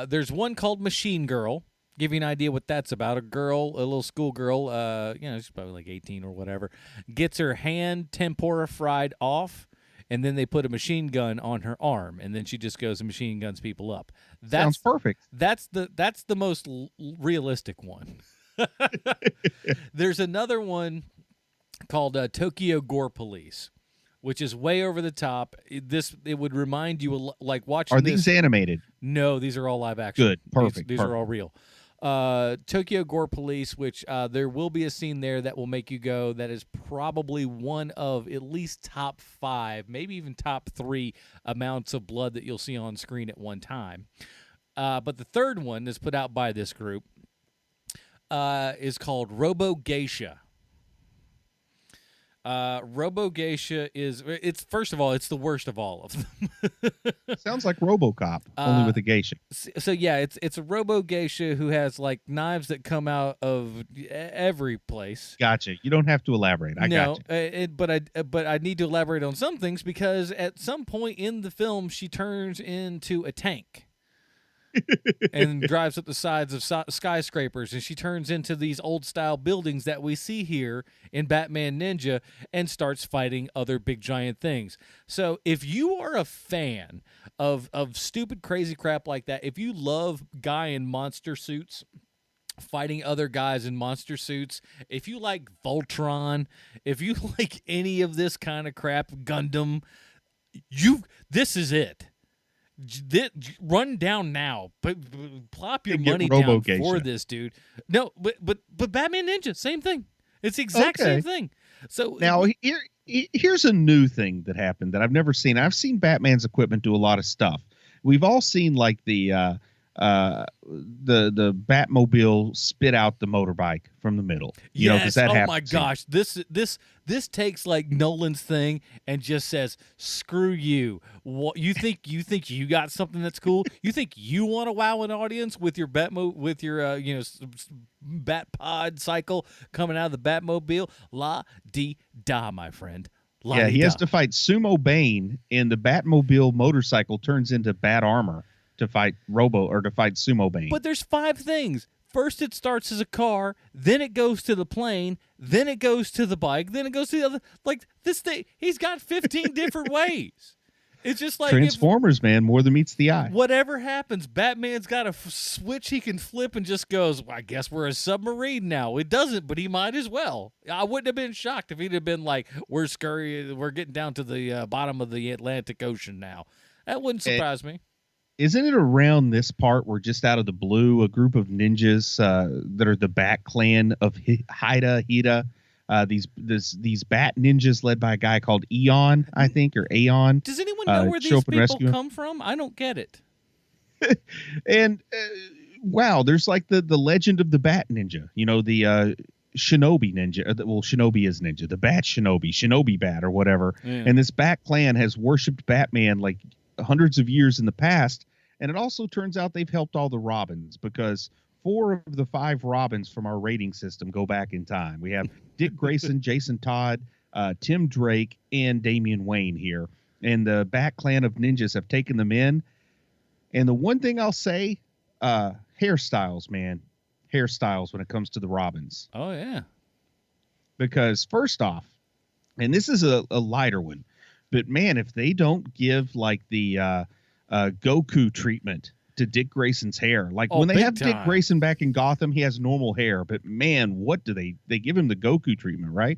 There's one called Machine Girl. Give you an idea what that's about. A little school girl, she's probably like 18 or whatever, gets her hand tempura fried off, and then they put a machine gun on her arm, and then she just goes and machine guns people up. Sounds perfect. That's the most realistic one. There's another one called Tokyo Gore Police, which is way over the top. It would remind you like watching. Are these animated? No, these are all live action. Good, perfect. These are all real. Tokyo Gore Police, which there will be a scene there that will make you go, that is probably one of at least top 5, maybe even top 3 amounts of blood that you'll see on screen at one time. But the third one that's put out by this group is called Robo Geisha. Robo Geisha it's first of all, it's the worst of all of them. Sounds like RoboCop, only with a geisha. So yeah, it's a Robo Geisha who has like knives that come out of every place. Gotcha. You don't have to elaborate. I got you. But I need to elaborate on some things, because at some point in the film she turns into a tank. And drives up the sides of skyscrapers, and she turns into these old-style buildings that we see here in Batman Ninja, and starts fighting other big giant things. So if you are a fan of stupid, crazy crap like that, if you love guy in monster suits fighting other guys in monster suits, if you like Voltron, if you like any of this kind of crap, Gundam, this is it. Run down now, but plop your money down for this, dude. No, but Batman Ninja, same thing. It's the exact same thing. So now here's a new thing that happened that I've never seen. I've seen Batman's equipment do a lot of stuff. We've all seen like the Batmobile spit out the motorbike from the middle. Yes. That oh my gosh. This takes like Nolan's thing and just says, screw you. What you think you got something that's cool? You think you want to wow an audience with your Bat pod cycle coming out of the Batmobile? La dee da, my friend. Yeah, he has to fight Sumo Bane, and the Batmobile motorcycle turns into Bat armor to fight Sumo Bane. But there's 5 things. First it starts as a car, then it goes to the plane, then it goes to the bike, then it goes to the other. Like this thing, he's got 15 different ways. It's just like Transformers, man, more than meets the eye. Whatever happens, Batman's got a switch he can flip and just goes, well, I guess we're a submarine now. It doesn't, but he might as well. I wouldn't have been shocked if he'd have been like, we're getting down to the bottom of the Atlantic Ocean now. That wouldn't surprise me. Isn't it around this part where just out of the blue, a group of ninjas that are the Bat Clan of Hida, these Bat ninjas led by a guy called Eon, I think, or Aeon. Does anyone know where these people come from? I don't get it. And wow, there's like the legend of the Bat Ninja. The Shinobi Ninja. Well, Shinobi is ninja. The Bat Shinobi Bat, or whatever. Yeah. And this Bat Clan has worshipped Batman like hundreds of years in the past. And it also turns out they've helped all the Robins, because 4 of the 5 Robins from our rating system go back in time. We have Dick Grayson, Jason Todd, Tim Drake, and Damian Wayne here. And the Bat Clan of ninjas have taken them in. And the one thing I'll say, hairstyles, man. Hairstyles when it comes to the Robins. Oh, yeah. Because first off, and this is a lighter one, but man, if they don't give like the Goku treatment to Dick Grayson's hair, like when they have Dick Grayson back in Gotham, he has normal hair, but man, what do they give him the Goku treatment, right?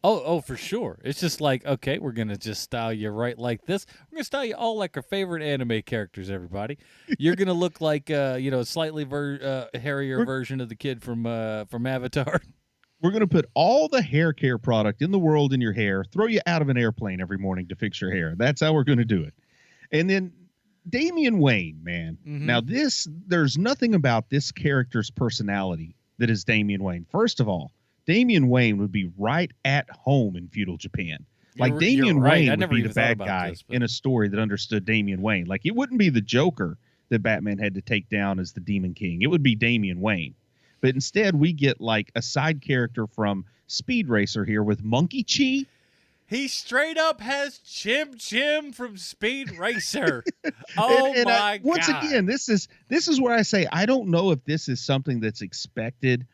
Oh, for sure. It's just like, okay, we're going to just style you right like this. We're going to style you all like our favorite anime characters, everybody. You're going to look like, a slightly hairier version of the kid from Avatar. We're going to put all the hair care product in the world in your hair, throw you out of an airplane every morning to fix your hair. That's how we're going to do it. And then Damian Wayne, man. Mm-hmm. Now there's nothing about this character's personality that is Damian Wayne. First of all, Damian Wayne would be right at home in feudal Japan. Like Damian Wayne would be the bad guy in a story that understood Damian Wayne. Like it wouldn't be the Joker that Batman had to take down as the Demon King. It would be Damian Wayne. But instead we get like a side character from Speed Racer here with Monkey Chi. He straight up has Chim Chim from Speed Racer. Oh and my God. Once again, this is where I say I don't know if this is something that's expected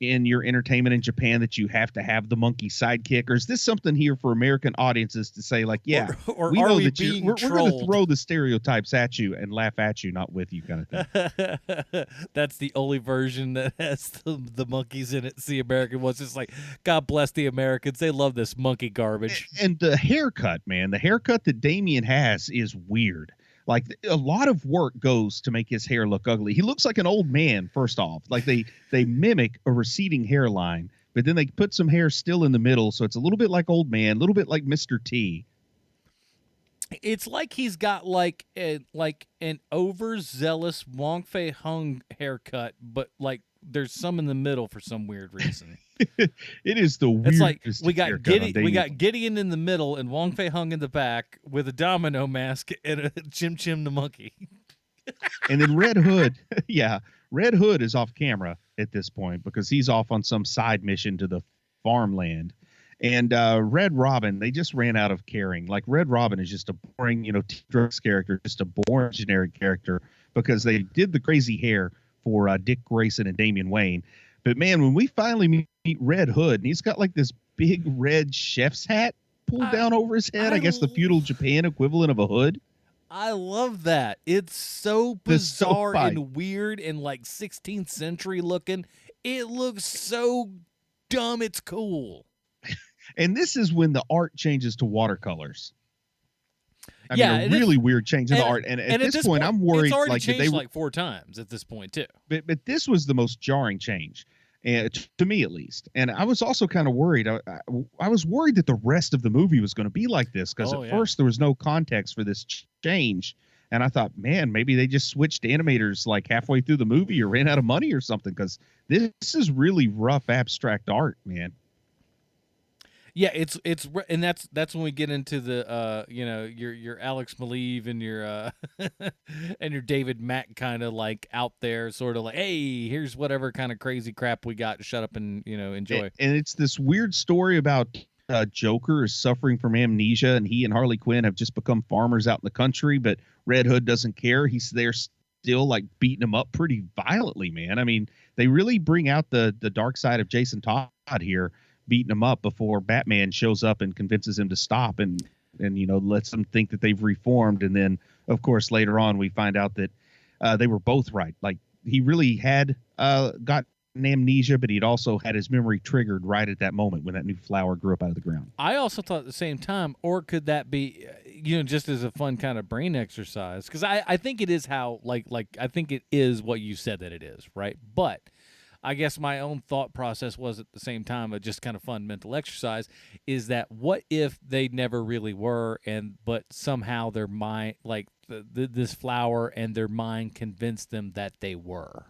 in your entertainment in Japan, that you have to have the monkey sidekick, or is this something here for American audiences to say, like, yeah, or we are know we that being we're going to trolled? throw the stereotypes at you and laugh at you, not with you, kind of thing. That's the only version that has the monkeys in it. It's the American ones. It's like, God bless the Americans. They love this monkey garbage. And the haircut, man, the haircut that Damien has is weird. Like, a lot of work goes to make his hair look ugly. He looks like an old man, first off. Like, they mimic a receding hairline, but then they put some hair still in the middle, so it's a little bit like old man, a little bit like Mr. T. It's like he's got like an overzealous Wong Fei Hung haircut, but like there's some in the middle for some weird reason. It is the weirdest. It's like we got haircut Gideon in the middle and Wong Fei Hung in the back with a domino mask and a Chim Chim the monkey. And then Red Hood, yeah, Red Hood is off camera at this point because he's off on some side mission to the farmland. And Red Robin, they just ran out of caring. Like, Red Robin is just a boring, T-Drugs character, just a boring generic character, because they did the crazy hair for Dick Grayson and Damian Wayne. But man, when we finally meet Red Hood, and he's got like this big red chef's hat pulled down over his head, I guess the feudal Japan equivalent of a hood. I love that. It's so bizarre and weird and like 16th century looking. It looks so dumb. It's cool. And this is when the art changes to watercolors. I mean, a really weird change in the art. And at this point, I'm worried. It's already like changed like 4 times at this point, too. But this was the most jarring change, to me at least. And I was also kind of worried. I was worried that the rest of the movie was going to be like this, because at first there was no context for this change. And I thought, man, maybe they just switched animators like halfway through the movie or ran out of money or something, because this is really rough abstract art, man. Yeah, it's and that's when we get into the your Alex Maleev and your and your David Mack kind of like out there, sort of like, hey, here's whatever kind of crazy crap we got. Shut up and enjoy. And it's this weird story about Joker is suffering from amnesia, and he and Harley Quinn have just become farmers out in the country, but Red Hood doesn't care. He's there still, like, beating him up pretty violently, man. I mean, they really bring out the dark side of Jason Todd here, beating him up before Batman shows up and convinces him to stop and lets them think that they've reformed. And then, of course, later on we find out that they were both right. Like, he really had got amnesia, but he'd also had his memory triggered right at that moment when that new flower grew up out of the ground. I also thought at the same time, or could that be just as a fun kind of brain exercise, because I think it is how like I think it is what you said that it is, right? But I guess my own thought process was at the same time a just kind of fun mental exercise, is that what if they never really were, but somehow their mind, like this flower and their mind, convinced them that they were.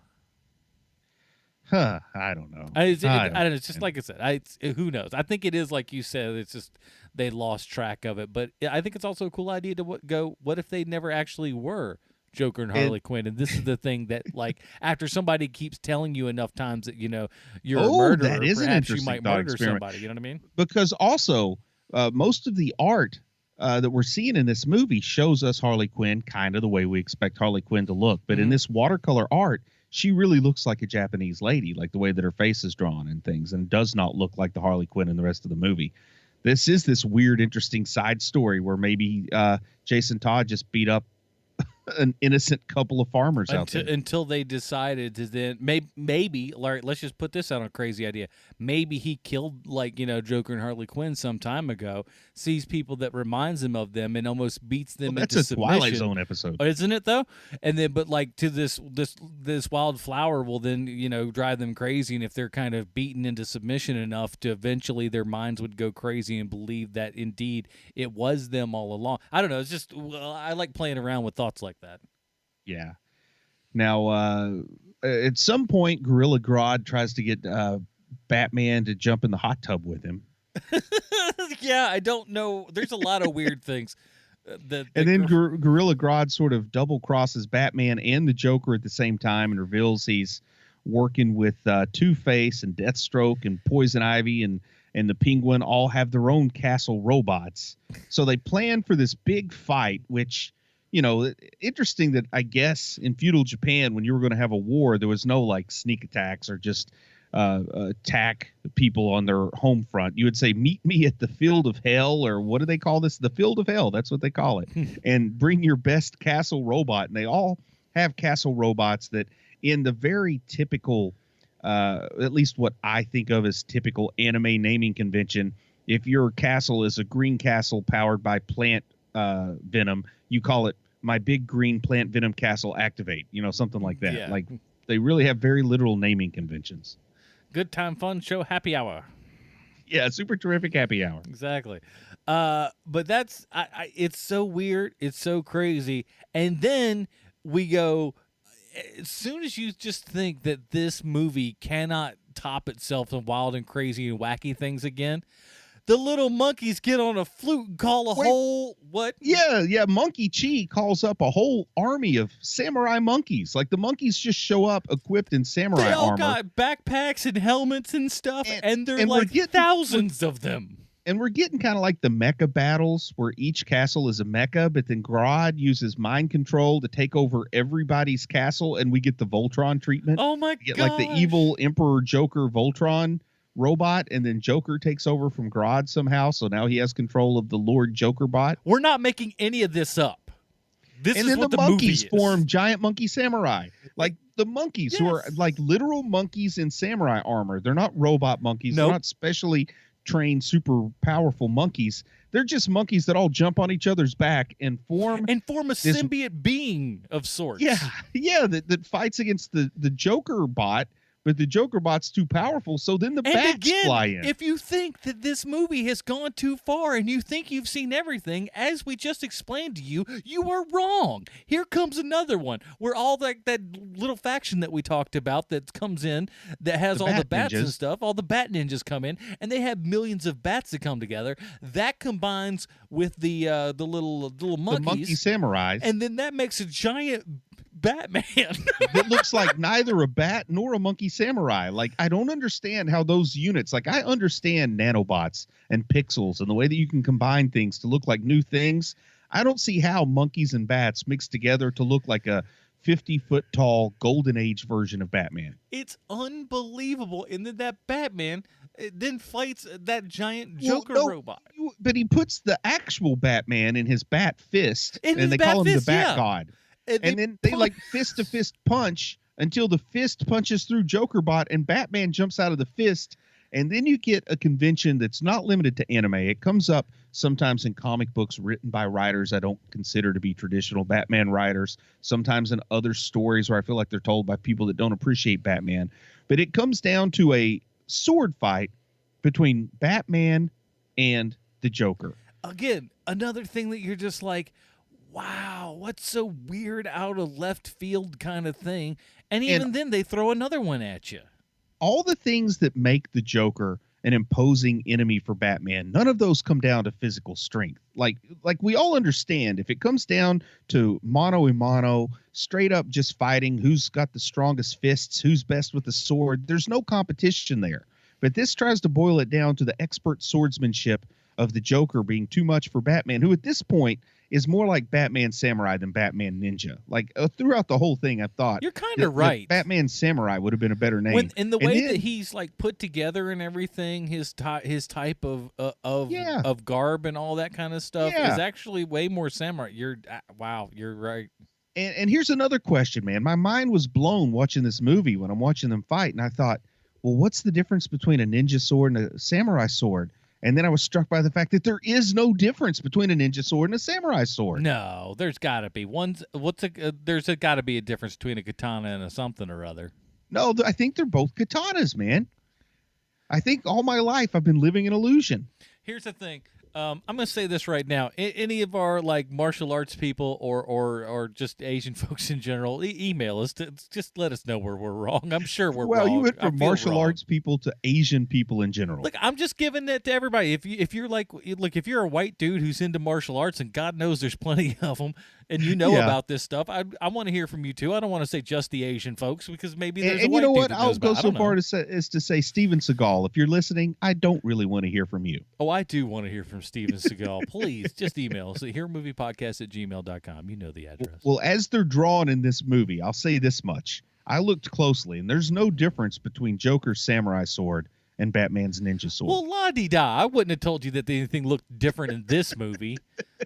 I don't know. I don't know. It's just like I said. Who knows? I think it is like you said. It's just they lost track of it. But I think it's also a cool idea to what if they never actually were Joker and Harley Quinn? And this is the thing that, like, after somebody keeps telling you enough times that you're a murderer, that is perhaps you might murder somebody. You know what I mean? Because also most of the art that we're seeing in this movie shows us Harley Quinn kind of the way we expect Harley Quinn to look. But in this watercolor art, she really looks like a Japanese lady, like the way that her face is drawn and things, and does not look like the Harley Quinn in the rest of the movie. This is this weird, interesting side story where maybe Jason Todd just beat up an innocent couple of farmers out there until they decided to then maybe Larry, let's just put this out on a crazy idea. Maybe he killed Joker and Harley Quinn some time ago, sees people that reminds him of them and almost beats them into submission. That's a Twilight Zone episode, isn't it though? And then but to this wildflower will then drive them crazy, and if they're kind of beaten into submission enough to eventually their minds would go crazy and believe that indeed it was them all along. I don't know, it's just I like playing around with thoughts like that. Yeah. Now, at some point, Gorilla Grodd tries to get Batman to jump in the hot tub with him. Yeah, I don't know. There's a lot of weird things. And then Gorilla Grodd sort of double crosses Batman and the Joker at the same time and reveals he's working with Two-Face and Deathstroke and Poison Ivy. And and the penguin all have their own castle robots. So they plan for this big fight, which, you know, interesting that I guess in feudal Japan, when you were going to have a war, there was no like sneak attacks or just attack people on their home front. You would say, meet me at the field of hell, or what do they call this? The field of hell. That's what they call it. And bring your best castle robot. And they all have castle robots that in the very typical, at least what I think of as typical anime naming convention, if your castle is a green castle powered by plant venom, you call it my big green plant venom castle activate, you know, something like that. Yeah. Like they really have very literal naming conventions. Good time, fun show, happy hour. Yeah, super terrific happy hour. Exactly. But that's it's so weird. It's so crazy. And then we go, as soon as you just think that this movie cannot top itself in wild and crazy and wacky things again, the little monkeys get on a flute and call a whole what? Yeah. Monkey Chi calls up a whole army of samurai monkeys. Like the monkeys just show up equipped in samurai They all armor. got backpacks and helmets and stuff, and they're and like thousands of them. And we're getting kind of like the mecha battles where each castle is a mecha, but then Grodd uses mind control to take over everybody's castle, and we get the Voltron treatment. Oh my god! god! Like the evil Emperor Joker Voltron robot, and then Joker takes over from Grodd somehow, so now he has control of the Lord Joker bot. We're not making any of this up. This and is then what the movie monkeys is. form giant monkey samurai. Like the monkeys who are like literal monkeys in samurai armor. They're not robot monkeys. Nope. They're not specially trained super powerful monkeys. They're just monkeys that all jump on each other's back and form a symbiote being of sorts. Yeah, that fights against the Joker bot, but the Joker bot's too powerful, so then the bats fly in. If you think that this movie has gone too far and you think you've seen everything, as we just explained to you, you are wrong. Here comes another one where all that little faction that we talked about that comes in that has all the bats and stuff, all the bat ninjas come in, and they have millions of bats that come together. That combines with the little monkeys. The monkey samurais. And then that makes a giant Batman. It looks like neither a bat nor a monkey samurai. Like, I don't understand how those units, like, I understand nanobots and pixels and the way that you can combine things to look like new things. I don't see how monkeys and bats mixed together to look like a 50-foot tall golden age version of Batman. It's unbelievable. And then that Batman then fights that giant Joker robot. But he puts the actual Batman in his bat fist, and they call him the Bat God. And then they like fist-to-fist punch until the fist punches through Jokerbot and Batman jumps out of the fist. And then you get a convention that's not limited to anime. It comes up sometimes in comic books written by writers I don't consider to be traditional Batman writers, sometimes in other stories where I feel like they're told by people that don't appreciate Batman. But it comes down to a sword fight between Batman and the Joker. Again, another thing that you're just like, wow, what's so weird out of left field kind of thing? And even then they throw another one at you. All the things that make the Joker an imposing enemy for Batman, none of those come down to physical strength. Like we all understand, if it comes down to mano a mano, straight up just fighting, who's got the strongest fists, who's best with the sword, there's no competition there. But this tries to boil it down to the expert swordsmanship of the Joker being too much for Batman, who at this point is more like Batman Samurai than Batman Ninja. Like throughout the whole thing, I thought you're kind of right. Batman Samurai would have been a better name. And the way that he's like put together and everything, his type of garb and all that kind of stuff is actually way more samurai. You're right. And here's another question, man. My mind was blown watching this movie when I'm watching them fight, and I thought, well, what's the difference between a ninja sword and a samurai sword? And then I was struck by the fact that there is no difference between a ninja sword and a samurai sword. No, there's got to be. There's got to be a difference between a katana and a something or other. No, I think they're both katanas, man. I think all my life I've been living an illusion. Here's the thing. I'm gonna say this right now. Any of our like martial arts people or just Asian folks in general, email us. Just let us know where we're wrong. I'm sure we're Well, wrong. you went I from feel martial wrong. arts people to Asian people in general. Look, I'm just giving it to everybody. If you're like, look, if you're a white dude who's into martial arts, and God knows there's plenty of them, and you know Yeah. about this stuff, I want to hear from you too. I don't want to say just the Asian folks because maybe there's And a white you know dude what? that I'll knows go about it. I so don't far know. as to say, Steven Seagal, if you're listening, I don't really want to hear from you. Oh, I do want to hear from Steven Seagal. Please, just email us at hearmoviepodcast@gmail.com. You know the address. Well, as they're drawn in this movie, I'll say this much. I looked closely, and there's no difference between Joker's samurai sword and Batman's ninja sword. Well, la-di-da. I wouldn't have told you that anything looked different in this movie.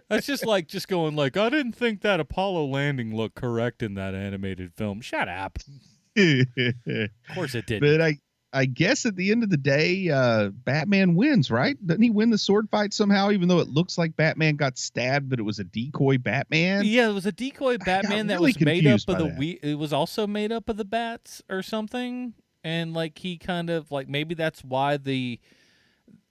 That's just going like, I didn't think that Apollo landing looked correct in that animated film. Shut up. Of course it didn't. But I guess at the end of the day, Batman wins, right? Doesn't he win the sword fight somehow, even though it looks like Batman got stabbed, but it was a decoy Batman? Yeah, it was a decoy Batman that really was made up confused of by the that. it was also made up of the bats or something. And like he kind of like maybe that's why It's the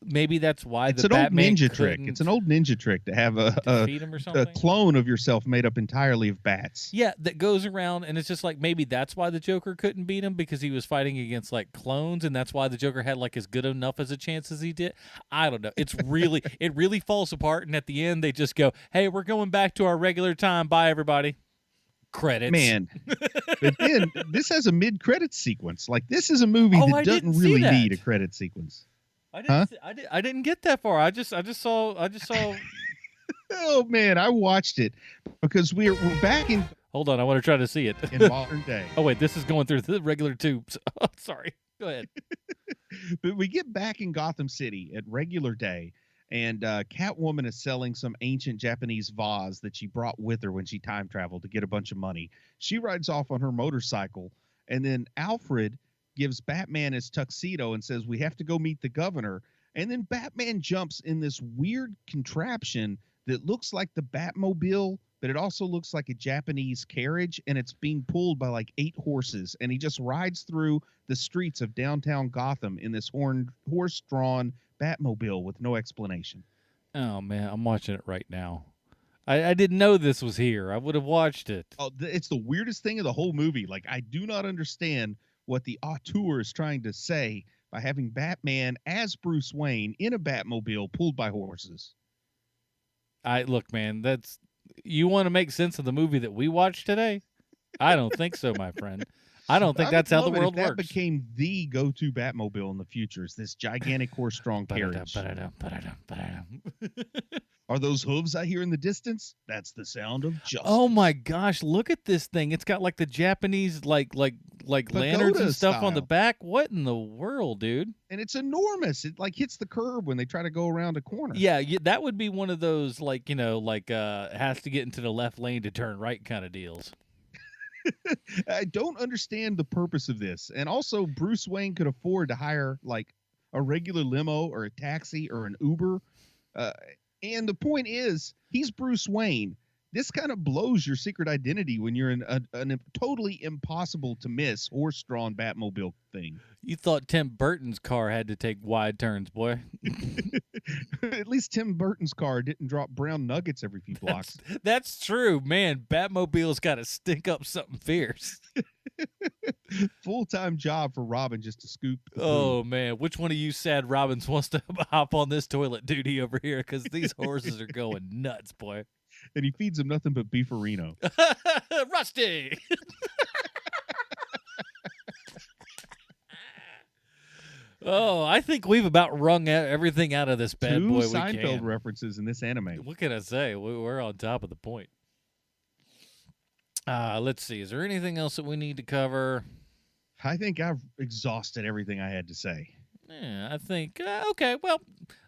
an old Batman ninja trick. It's an old ninja trick to have a defeat him or something. clone of yourself made up entirely of bats. Yeah, that goes around, and it's just like maybe that's why the Joker couldn't beat him because he was fighting against like clones, and that's why the Joker had like as good enough as a chance as he did. I don't know. It's really it really falls apart, and at the end they just go, "Hey, we're going back to our regular time. Bye, everybody." Credits. Man, but then this has a mid-credit sequence. Like this is a movie Oh, that I doesn't didn't see really that. need a credit sequence. I didn't. Huh? I didn't get that far. I just saw. Oh man, I watched it because we're back in Hold on, I want to try to see it. modern day. Oh wait, this is going through the regular tubes. Oh, sorry. Go ahead. But we get back in Gotham City at regular day, and Catwoman is selling some ancient Japanese vase that she brought with her when she time traveled to get a bunch of money. She rides off on her motorcycle, and then Alfred gives Batman his tuxedo and says, "We have to go meet the governor." And then Batman jumps in this weird contraption that looks like the Batmobile, but it also looks like a Japanese carriage, and it's being pulled by like 8 horses. And he just rides through the streets of downtown Gotham in this horse-drawn Batmobile with no explanation. Oh man, I'm watching it right now. I didn't know this was here. I would have watched it. Oh, it's the weirdest thing of the whole movie. Like, I do not understand what the auteur is trying to say by having Batman as Bruce Wayne in a Batmobile pulled by horses. Look, man, that's you want to make sense of the movie that we watched today? I don't think so, my friend. I don't think I that's would how the love it world if that works. became the go-to Batmobile in the future. Is this gigantic horse-drawn carriage? Are those hooves I hear in the distance? That's the sound of justice. Oh my gosh, look at this thing. It's got like the Japanese like lanterns and stuff on the style. back. What in the world, dude? And it's enormous. It like hits the curb when they try to go around a corner. Yeah, that would be one of those like, has to get into the left lane to turn right kind of deals. I don't understand the purpose of this. And also, Bruce Wayne could afford to hire like a regular limo or a taxi or an Uber. And the point is, he's Bruce Wayne. This kind of blows your secret identity when you're in a totally impossible to miss horse-drawn Batmobile thing. You thought Tim Burton's car had to take wide turns, boy. At least Tim Burton's car didn't drop brown nuggets every few blocks. That's true, man. Batmobile's got to stink up something fierce. Full-time job for Robin just to scoop. the Oh man, which one of you sad Robins wants to hop on this toilet duty over here? Because these horses are going nuts, boy. food. And he feeds them nothing but beefarino. Rusty. Oh, I think we've about wrung everything out of this bad 2 boy we Seinfeld can. references in this anime. What can I say? We're on top of the point. Let's see. Is there anything else that we need to cover? I think I've exhausted everything I had to say. Yeah, I think. Okay, well,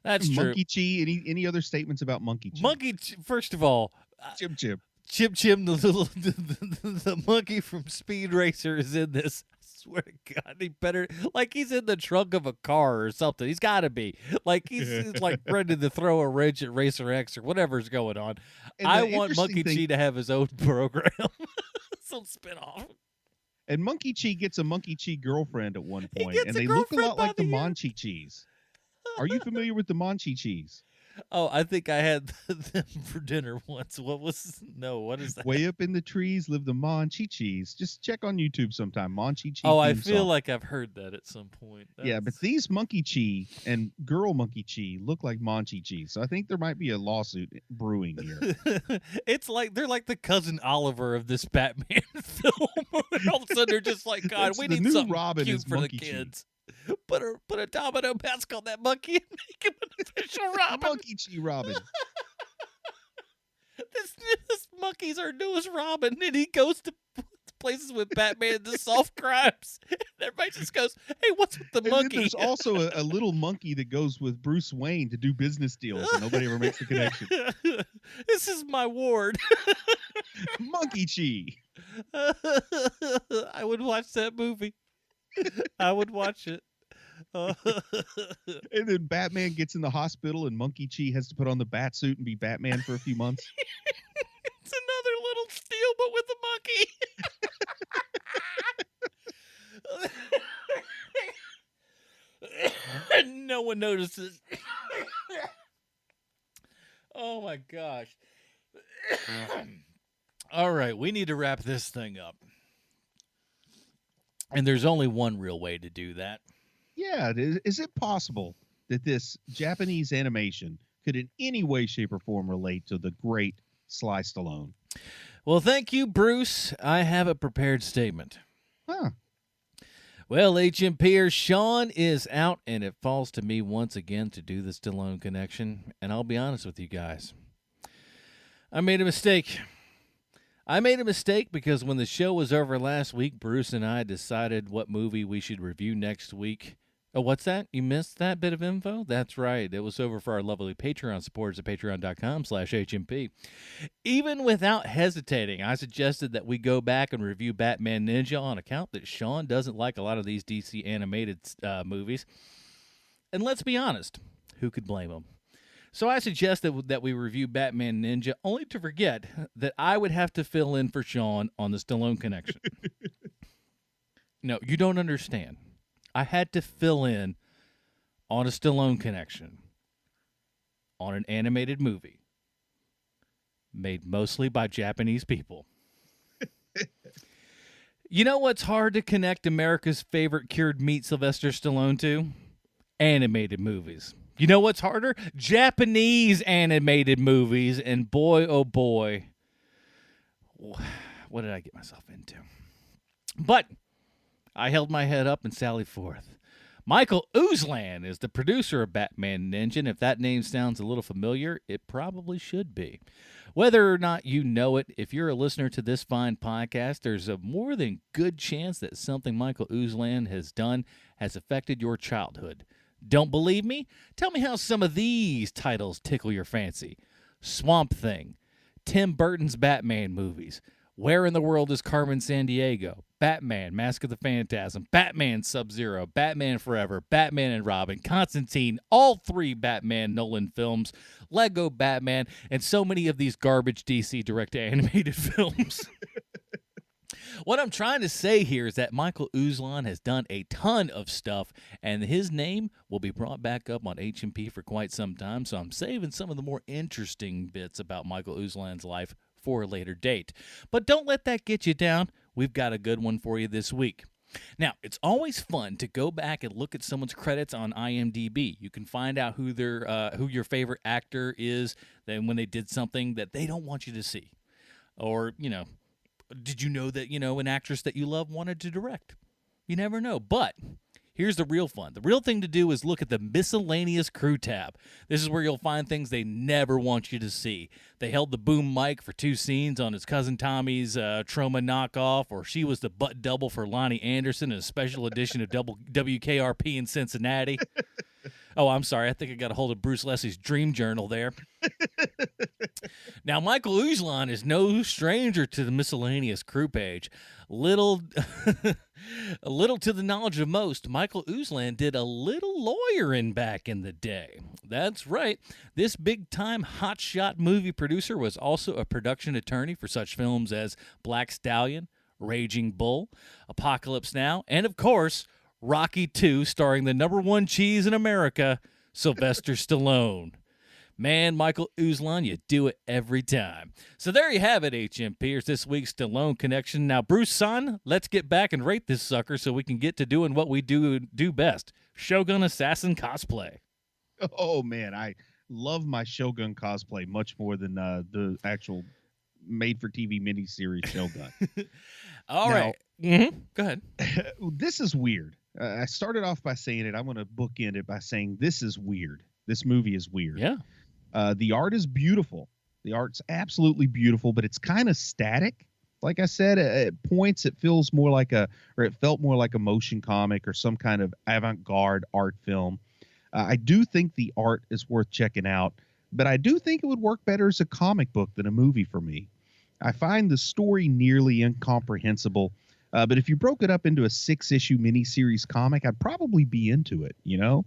that's true. Monkey Chi. Any other statements about Monkey Chi? First of all, Chim Chim. Chim Chim, the little the monkey from Speed Racer is in this. I swear to God, he better he's in the trunk of a car or something. He's got to be he's like ready to throw a wrench at Racer X or whatever's going on. And I the want interesting Monkey Chi to have his own program, some spinoff. And Monkey Chi gets a Monkey Chi girlfriend at one point, gets and a they look a girlfriend lot by like the the end. Manchi Chis. Are you familiar with the Manchi Chis? Oh, I think I had them for dinner once. What is that? Way up in the trees live the Monchi-Chis. Just check on YouTube sometime. Monchi-Chi. Oh, I theme feel song. like I've heard that at some point. Yeah, but these Monkey-Chi and girl Monkey-Chi look like Monchi-Chi. So I think there might be a lawsuit brewing here. It's like they're like the cousin Oliver of this Batman film. And all of a sudden they're just like, God, It's we the need new something Robin cute is for the Monkey-Chi. kids. Put a domino mask on that monkey and make him an official Robin. Monkey-Chi Robin. This monkey's our newest Robin, and he goes to places with Batman to solve crimes. And everybody just goes, "Hey, what's with the And monkey?" then there's also a little monkey that goes with Bruce Wayne to do business deals, and nobody ever makes the connection. This is my ward. Monkey-Chi. I would watch that movie. I would watch it. And then Batman gets in the hospital, and Monkey-Chi has to put on the bat suit and be Batman for a few months. It's another little Steel, but with a monkey. No one notices. Oh my gosh. All right, we need to wrap this thing up. And there's only one real way to do that. Yeah, is it possible that this Japanese animation could in any way, shape, or form relate to the great Sly Stallone? Well, thank you, Bruce. I have a prepared statement. Huh. Well, HMPers, Sean is out, and it falls to me once again to do the Stallone connection. And I'll be honest with you guys. I made a mistake. I made a mistake because when the show was over last week, Bruce and I decided what movie we should review next week. Oh, what's that? You missed that bit of info? That's right. It was over for our lovely Patreon supporters at patreon.com/HMP. Even without hesitating, I suggested that we go back and review Batman Ninja on account that Sean doesn't like a lot of these DC animated movies. And let's be honest, who could blame him? So I suggested that we review Batman Ninja, only to forget that I would have to fill in for Sean on the Stallone connection. No, you don't understand. I had to fill in on a Stallone connection on an animated movie made mostly by Japanese people. You know what's hard to connect America's favorite cured meat Sylvester Stallone to? Animated movies. You know what's harder? Japanese animated movies. And boy, oh boy, what did I get myself into? But I held my head up and sallied forth. Michael Uslan is the producer of Batman Ninja, and if that name sounds a little familiar, it probably should be. Whether or not you know it, if you're a listener to this fine podcast, there's a more than good chance that something Michael Uslan has done has affected your childhood. Don't believe me? Tell me how some of these titles tickle your fancy. Swamp Thing, Tim Burton's Batman movies, Where in the World is Carmen Sandiego, Batman, Mask of the Phantasm, Batman Sub-Zero, Batman Forever, Batman and Robin, Constantine, all three Batman Nolan films, Lego Batman, and so many of these garbage DC direct-to-animated films. What I'm trying to say here is that Michael Uslan has done a ton of stuff, and his name will be brought back up on HMP for quite some time, so I'm saving some of the more interesting bits about Michael Uslan's life for a later date. But don't let that get you down. We've got a good one for you this week. Now, it's always fun to go back and look at someone's credits on IMDb. You can find out who your favorite actor is then when they did something that they don't want you to see. Or, did you know that, an actress that you love wanted to direct? You never know. But here's the real fun. The real thing to do is look at the miscellaneous crew tab. This is where you'll find things they never want you to see. They held the boom mic for 2 scenes on his cousin Tommy's Trauma knockoff, or she was the butt double for Lonnie Anderson in a special edition of WKRP in Cincinnati. Oh, I'm sorry. I think I got a hold of Bruce Leslie's dream journal there. Now, Michael Uslan is no stranger to the miscellaneous crew page. Little to the knowledge of most, Michael Uslan did a little lawyering back in the day. That's right. This big-time hotshot movie producer was also a production attorney for such films as Black Stallion, Raging Bull, Apocalypse Now, and, of course, Rocky II, starring the #1 cheese in America, Sylvester Stallone. Man, Michael Uzlan, you do it every time. So there you have it, HMPers, this week's Stallone Connection. Now, Bruce Son, let's get back and rate this sucker so we can get to doing what we do best, Shogun Assassin cosplay. Oh, man, I love my Shogun cosplay much more than the actual made-for-TV miniseries Shogun. All right. Mm-hmm. Go ahead. This is weird. I started off by saying it. I'm going to bookend it by saying this is weird. This movie is weird. Yeah. The art is beautiful. The art's absolutely beautiful, but it's kind of static. Like I said, at points it felt more like a motion comic or some kind of avant-garde art film. I do think the art is worth checking out, but I do think it would work better as a comic book than a movie for me. I find the story nearly incomprehensible, but if you broke it up into a 6-issue miniseries comic, I'd probably be into it, you know?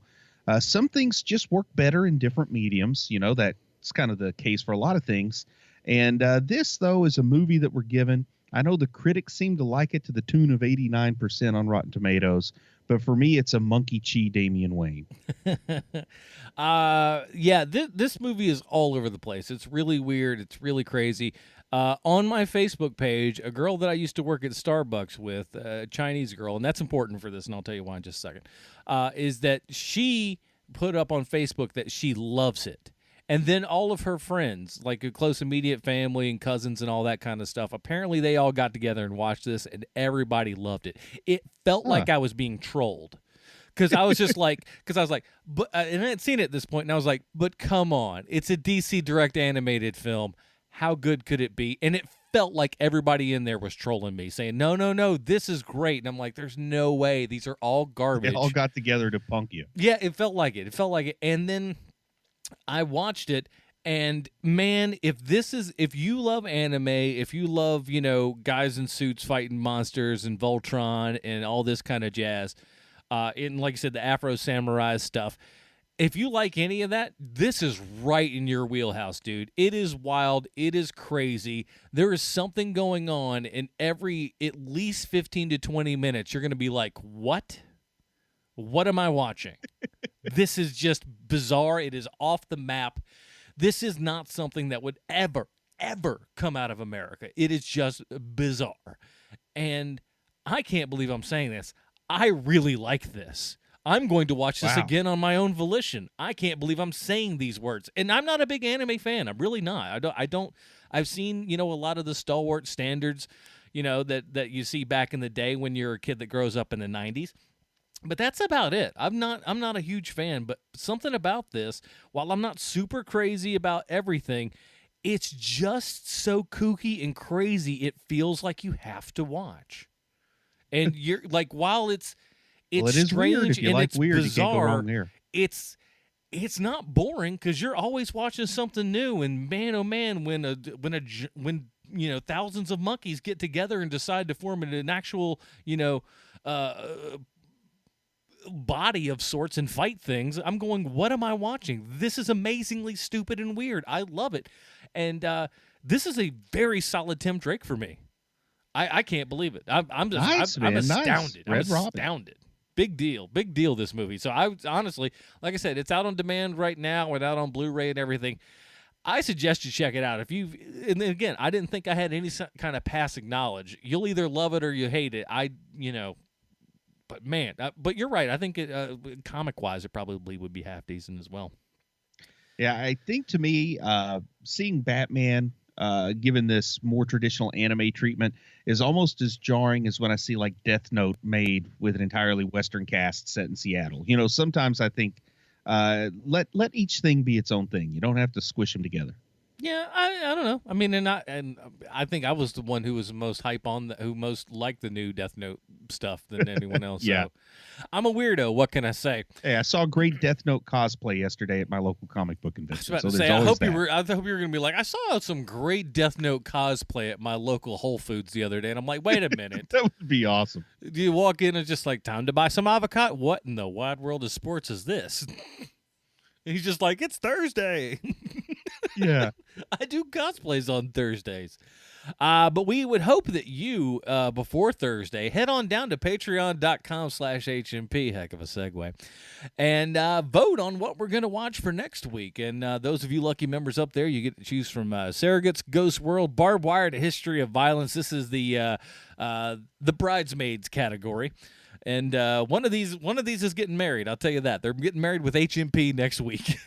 Some things just work better in different mediums. You know, that's kind of the case for a lot of things. And this, though, is a movie that we're given. I know the critics seem to like it to the tune of 89% on Rotten Tomatoes. But for me, it's a monkey chi Damian Wayne. This movie is all over the place. It's really weird. It's really crazy. On my Facebook page, a girl that I used to work at Starbucks with, a Chinese girl, and that's important for this, and I'll tell you why in just a second, is that she put up on Facebook that she loves it. And then all of her friends, like a close immediate family and cousins and all that kind of stuff, apparently they all got together and watched this, and everybody loved it. It felt like I was being trolled. Because I was just like, but and I hadn't seen it at this point, and I was like, but come on, it's a DC Direct animated film. How good could it be? And it felt like everybody in there was trolling me, saying, no, this is great. And I'm like, there's no way. These are all garbage. They all got together to punk you. Yeah, it felt like it. And then I watched it, and man, if you love anime, if you love, guys in suits fighting monsters and Voltron and all this kind of jazz, and like I said, the Afro Samurai stuff, if you like any of that, this is right in your wheelhouse, dude. It is wild. It is crazy. There is something going on in every at least 15 to 20 minutes. You're going to be like, what? What am I watching? This is just bizarre. It is off the map. This is not something that would ever come out of America. It is just bizarre. And I can't believe I'm saying this. I really like this. I'm going to watch this again on my own volition. I can't believe I'm saying these words. And I'm not a big anime fan. I'm really not. I've seen, a lot of the stalwart standards, that you see back in the day when you're a kid that grows up in the 90s. But that's about it. I'm not a huge fan, but something about this, while I'm not super crazy about everything, it's just so kooky and crazy it feels like you have to watch. And you're like, while it's it is strange weird. If you and like it's weird, bizarre, you can't go wrong there. It's not boring because you're always watching something new. And man, oh man, when thousands of monkeys get together and decide to form an actual body of sorts and fight things, I'm going, what am I watching? This is amazingly stupid and weird. I love it. And this is a very solid Tim Drake for me. I can't believe it. I'm astounded. Nice. I'm astounded. Big deal, this movie. So I honestly, like I said, it's out on demand right now and out on Blu-ray and everything. I suggest you check it out. And then again, I didn't think I had any kind of passing knowledge. You'll either love it or you hate it. But man, but you're right. I think comic-wise, it probably would be half decent as well. Yeah, I think to me, seeing Batman given this more traditional anime treatment is almost as jarring as when I see like Death Note made with an entirely Western cast set in Seattle. Sometimes I think let each thing be its own thing. You don't have to squish them together. Yeah, I don't know. I mean, and I think I was the one who was most hype on who most liked the new Death Note stuff than anyone else. Yeah. So I'm a weirdo. What can I say? Hey, I saw great Death Note cosplay yesterday at my local comic book convention. I was about to say, I hope you were going to be like, I saw some great Death Note cosplay at my local Whole Foods the other day, and I'm like, wait a minute. That would be awesome. You walk in and it's just like, time to buy some avocado. What in the wide world of sports is this? And he's just like, it's Thursday. Yeah. I do cosplays on Thursdays. But we would hope that you, before Thursday, head on down to patreon.com/HMP, heck of a segue, and vote on what we're going to watch for next week. And those of you lucky members up there, you get to choose from Surrogates, Ghost World, Barbed Wire, to History of Violence. This is the Bridesmaids category. And one of these is getting married. I'll tell you that. They're getting married with HMP next week.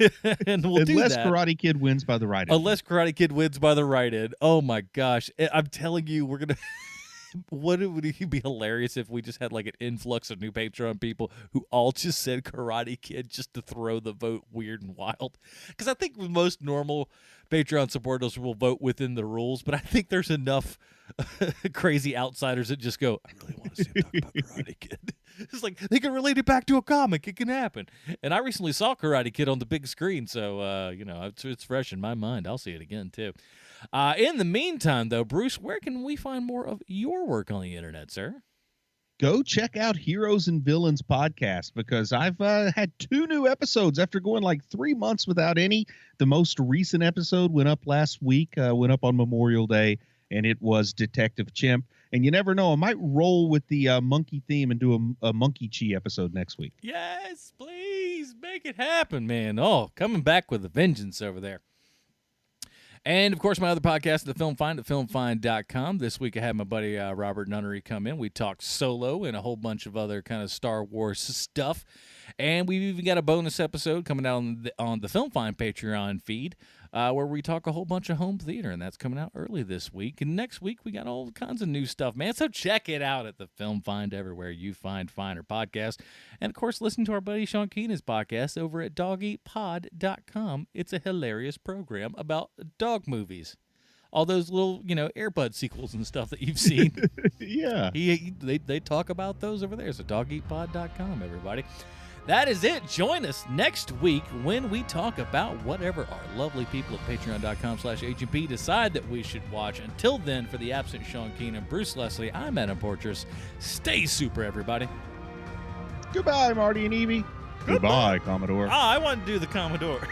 And we'll do Unless that. Karate Kid wins by the write-in. Unless Karate Kid wins by the write-in. Oh, my gosh. I'm telling you, we're going to... Would it be hilarious if we just had like an influx of new Patreon people who all just said Karate Kid just to throw the vote weird and wild? Because I think most normal Patreon supporters will vote within the rules, but I think there's enough crazy outsiders that just go, I really want to see him talk about Karate Kid. It's like they can relate it back to a comic. It can happen. And I recently saw Karate Kid on the big screen, so it's fresh in my mind. I'll see it again too. In the meantime, though, Bruce, where can we find more of your work on the internet, sir? Go check out Heroes and Villains podcast, because I've had 2 new episodes after going like 3 months without any. The most recent episode went up last week, went up on Memorial Day, and it was Detective Chimp. And you never know, I might roll with the monkey theme and do a Monkey Chi episode next week. Yes, please make it happen, man. Oh, coming back with a vengeance over there. And, of course, my other podcast, The Film Find, at filmfind.com. This week I had my buddy Robert Nunnery come in. We talked Solo and a whole bunch of other kind of Star Wars stuff. And we've even got a bonus episode coming out on the Film Find Patreon feed where we talk a whole bunch of home theater, and that's coming out early this week. And next week we got all kinds of new stuff, man. So check it out at the Film Find, everywhere you find Finder podcast. And, of course, listen to our buddy Sean Keenan's podcast over at dogeatpod.com. It's a hilarious program about dog movies. All those little, Airbud sequels and stuff that you've seen. Yeah. They talk about those over there. So dogeatpod.com, everybody. That is it. Join us next week when we talk about whatever our lovely people at patreon.com/HMP decide that we should watch. Until then, for the absent Sean Keenan, Bruce Leslie, I'm Adam Portrais. Stay super, everybody. Goodbye, Marty and Evie. Goodbye, Commodore. I want to do the Commodore.